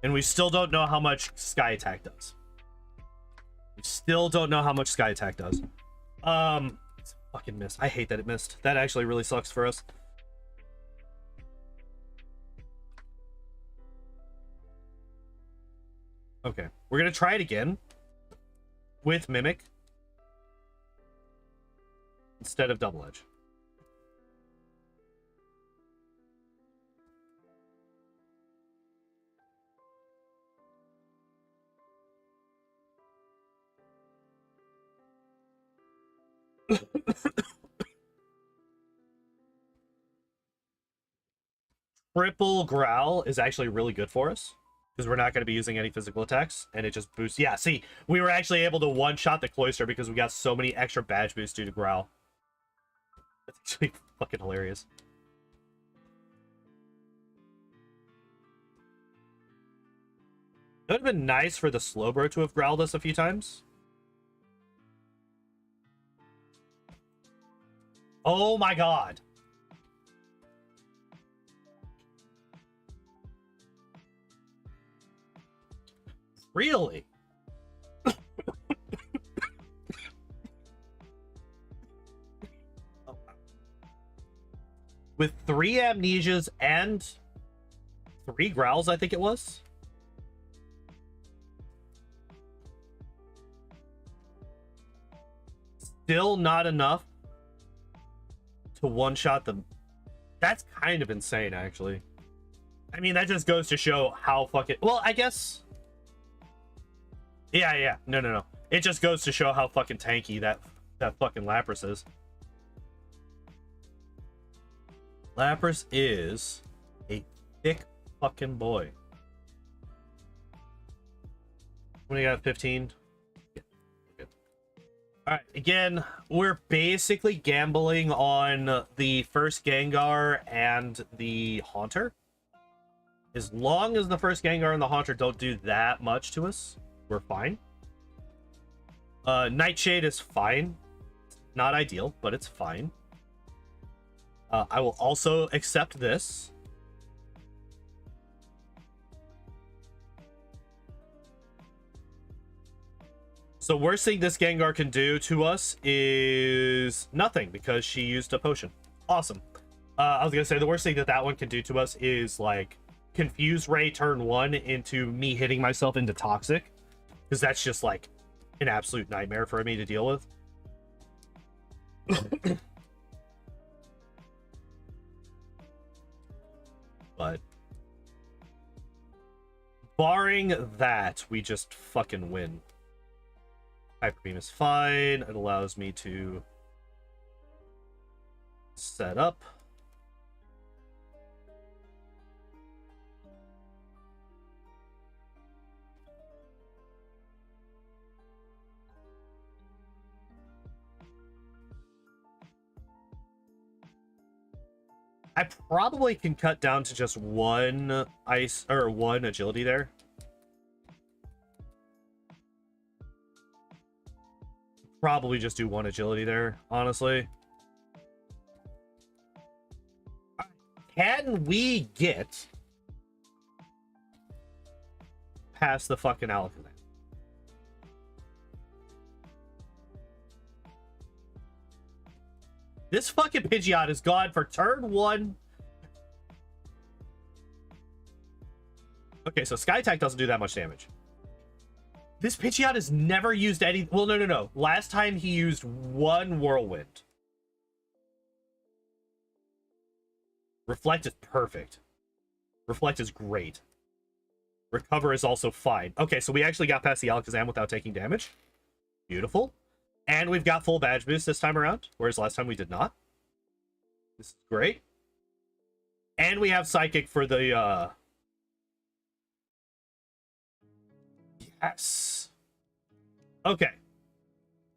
And we still don't know how much Sky Attack does. We still don't know how much Sky Attack does. It's fucking missed. I hate that it missed. That actually really sucks for us. Okay, we're gonna try it again with Mimic instead of double edge. Triple Growl is actually really good for us because we're not going to be using any physical attacks, and it just boosts. Yeah, see, we were actually able to one-shot the Cloister because we got so many extra badge boosts due to Growl. That's actually fucking hilarious. It would have been nice for the Slowbro to have growled us a few times. Oh my god. Really? With 3 amnesias and 3 growls, I think it was. Still not enough to one-shot them. That's kind of insane, actually. I mean, that just goes to show how fucking... Well, I guess... Yeah. No. It just goes to show how fucking tanky that fucking Lapras is. Lapras is a thick fucking boy. When you got 15? Yeah. Good. Alright, again, we're basically gambling on the first Gengar and the Haunter. As long as the first Gengar and the Haunter don't do that much to us, we're fine. Nightshade is fine. Not ideal, but it's fine. I will also accept this. So worst thing this Gengar can do to us is nothing because she used a potion. Awesome. I was gonna say the worst thing that one can do to us is like confuse Ray turn 1 into me hitting myself into Toxic. Because that's just like an absolute nightmare for me to deal with. But barring that, we just fucking win. Hyper Beam is fine. It allows me to set up. I probably can cut down to just 1 ice or 1 agility there. Probably just do 1 agility there, honestly. Can we get past the fucking Alakazam? This fucking Pidgeot is gone for turn 1. Okay, so Sky Attack doesn't do that much damage. This Pidgeot has never used any... Well, no. Last time he used 1 Whirlwind. Reflect is perfect. Reflect is great. Recover is also fine. Okay, so we actually got past the Alakazam without taking damage. Beautiful. And we've got full badge boost this time around, whereas last time we did not. This is great. And we have Psychic for the, Yes. Okay.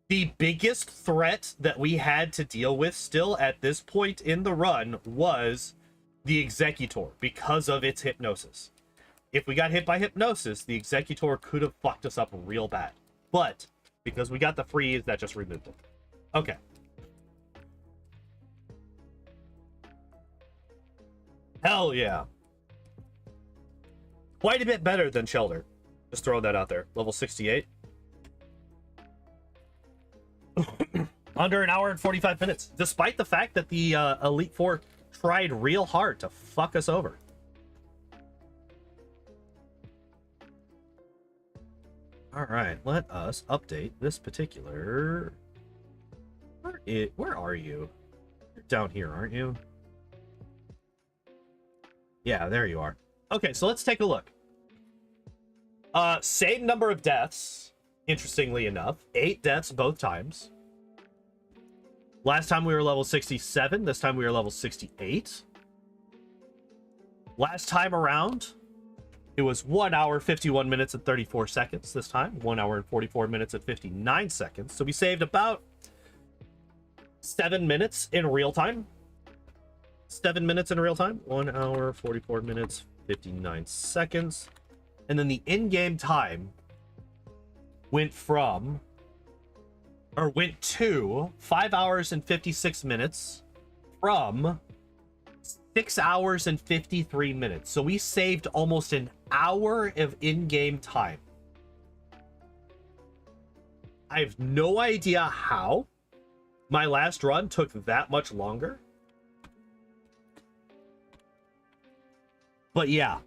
The biggest threat that we had to deal with still at this point in the run was the Executor because of its hypnosis. If we got hit by hypnosis, the Executor could have fucked us up real bad. But because we got the freeze, that just removed it. Okay. Hell yeah. Quite a bit better than Shelter. Just throwing that out there. Level 68. Under an hour and 45 minutes. Despite the fact that the Elite Four tried real hard to fuck us over. Alright, let us update this particular... Where are you? You're down here, aren't you? Yeah, there you are. Okay, so let's take a look. Same number of deaths, interestingly enough. 8 deaths both times. Last time we were level 67. This time we were level 68. Last time around, it was 1 hour, 51 minutes, and 34 seconds. This time, 1 hour and 44 minutes and 59 seconds. So we saved about 7 minutes in real time. 7 minutes in real time. 1 hour, 44 minutes, 59 seconds. And then the in-game time went to 5 hours and 56 minutes from 6 hours and 53 minutes. So we saved almost an hour of in-game time. I have no idea how my last run took that much longer. But yeah,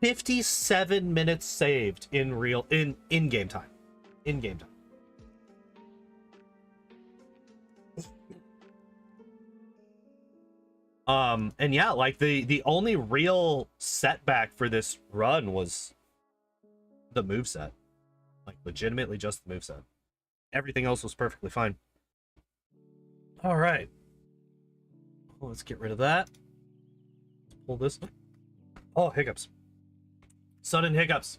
57 minutes saved in in-game time. In-game time. And yeah, like the only real setback for this run was the moveset. Like legitimately just the moveset. Everything else was perfectly fine. All right. Well, let's get rid of that. Let's pull this. Oh, hiccups. Sudden hiccups.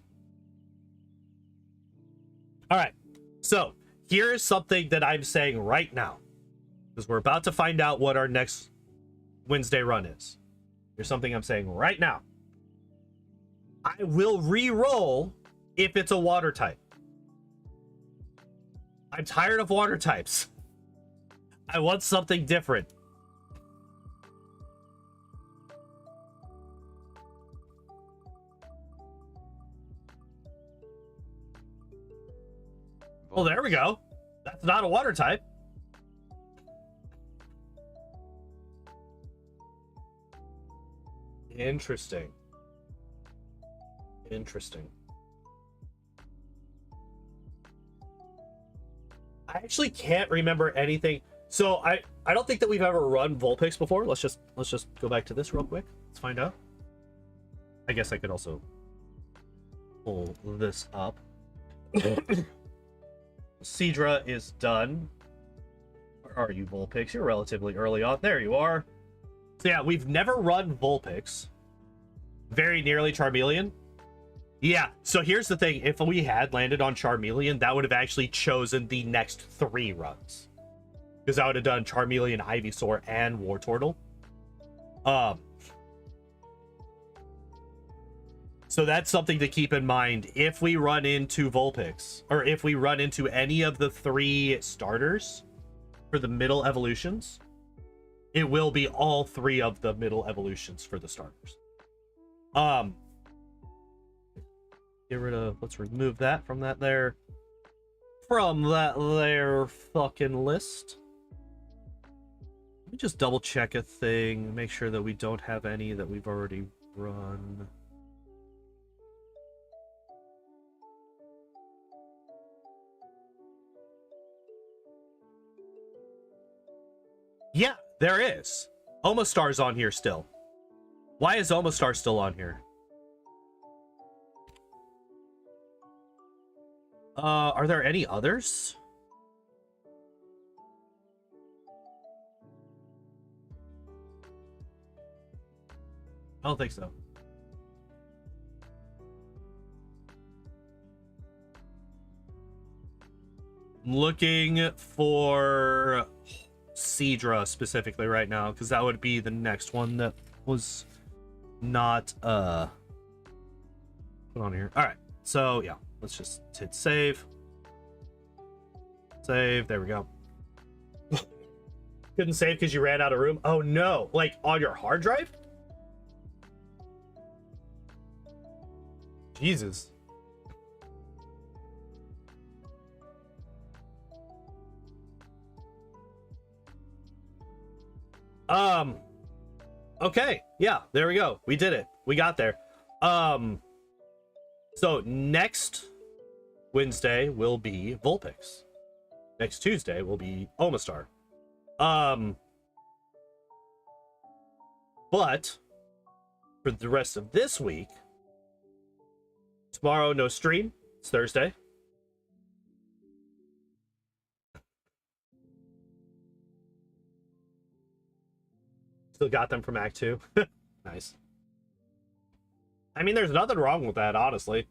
All right. So here's something that I'm saying right now, because we're about to find out what our next Wednesday run is. Here's something I'm saying right now. I will re-roll if it's a water type. I'm tired of water types. I want something different. Well, there we go. That's not a water type. Interesting. Interesting. I actually can't remember anything. So I don't think that we've ever run Vulpix before. Let's just go back to this real quick. Let's find out. I guess I could also pull this up. Seadra is done. Where are you, Vulpix? You're relatively early on. There you are. So yeah, we've never run Vulpix. Very nearly Charmeleon. Yeah, so here's the thing. If we had landed on Charmeleon, that would have actually chosen the next 3 runs. Because I would have done Charmeleon, Ivysaur, and Wartortle. So that's something to keep in mind if we run into Vulpix, or if we run into any of the 3 starters for the middle evolutions. It will be all 3 of the middle evolutions for the starters. Get rid of, let's remove that from that there fucking list. Let me just double check a thing, make sure that we don't have any that we've already run. Yeah, there is. Omastar's on here still. Why is Omastar still on here? Are there any others? I don't think so. I'm looking for Seadra specifically right now, because that would be the next one that was not put on here. All right, so yeah, let's just hit save. Save, there we go. Couldn't save because you ran out of room. Oh no, like on your hard drive? Jesus. Okay, yeah, there we go. We did it. We got there. So next Wednesday will be Vulpix. Next Tuesday will be Omastar. But for the rest of this week, tomorrow no stream. It's Thursday. Still got them from Act 2. Nice. I mean, there's nothing wrong with that, honestly.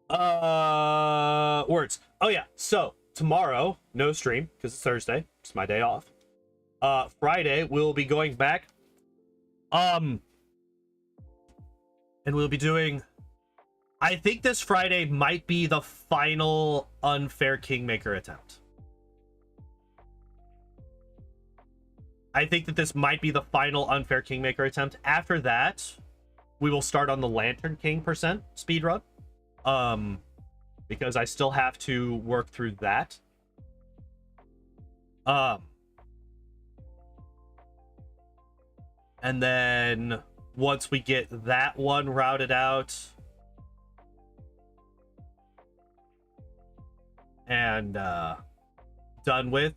Words. Oh yeah, so tomorrow, no stream, because it's Thursday. It's my day off. Friday, we'll be going back. And we'll be doing... I think this Friday might be the final Unfair Kingmaker attempt. I think that this might be the final Unfair Kingmaker attempt. After that, we will start on the Lantern King percent speedrun. Because I still have to work through that. And then once we get that one routed out and done with,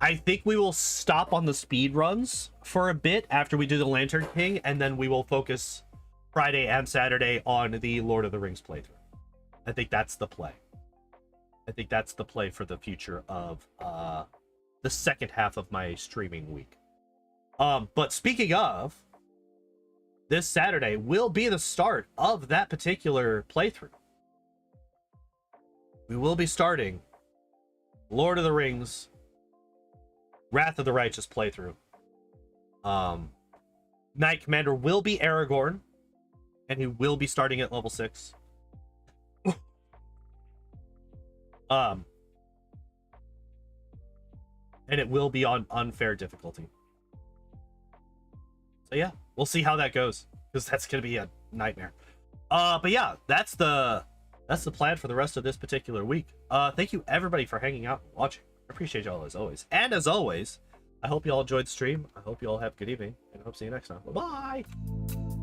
I think we will stop on the speed runs for a bit after we do the Lantern King, and then we will focus Friday and Saturday on the Lord of the Rings playthrough. I think that's the play. I think that's the play for the future of the second half of my streaming week. But speaking of, this Saturday will be the start of that particular playthrough. We will be starting Lord of the Rings Wrath of the Righteous playthrough. Knight Commander will be Aragorn, and he will be starting at level 6. And it will be on unfair difficulty. So yeah, we'll see how that goes, because that's gonna be a nightmare. But yeah, that's the plan for the rest of this particular week. Thank you everybody for hanging out and watching. I appreciate y'all as always. And as always, I hope you all enjoyed the stream. I hope you all have a good evening, and I hope to see you next time. Bye-bye!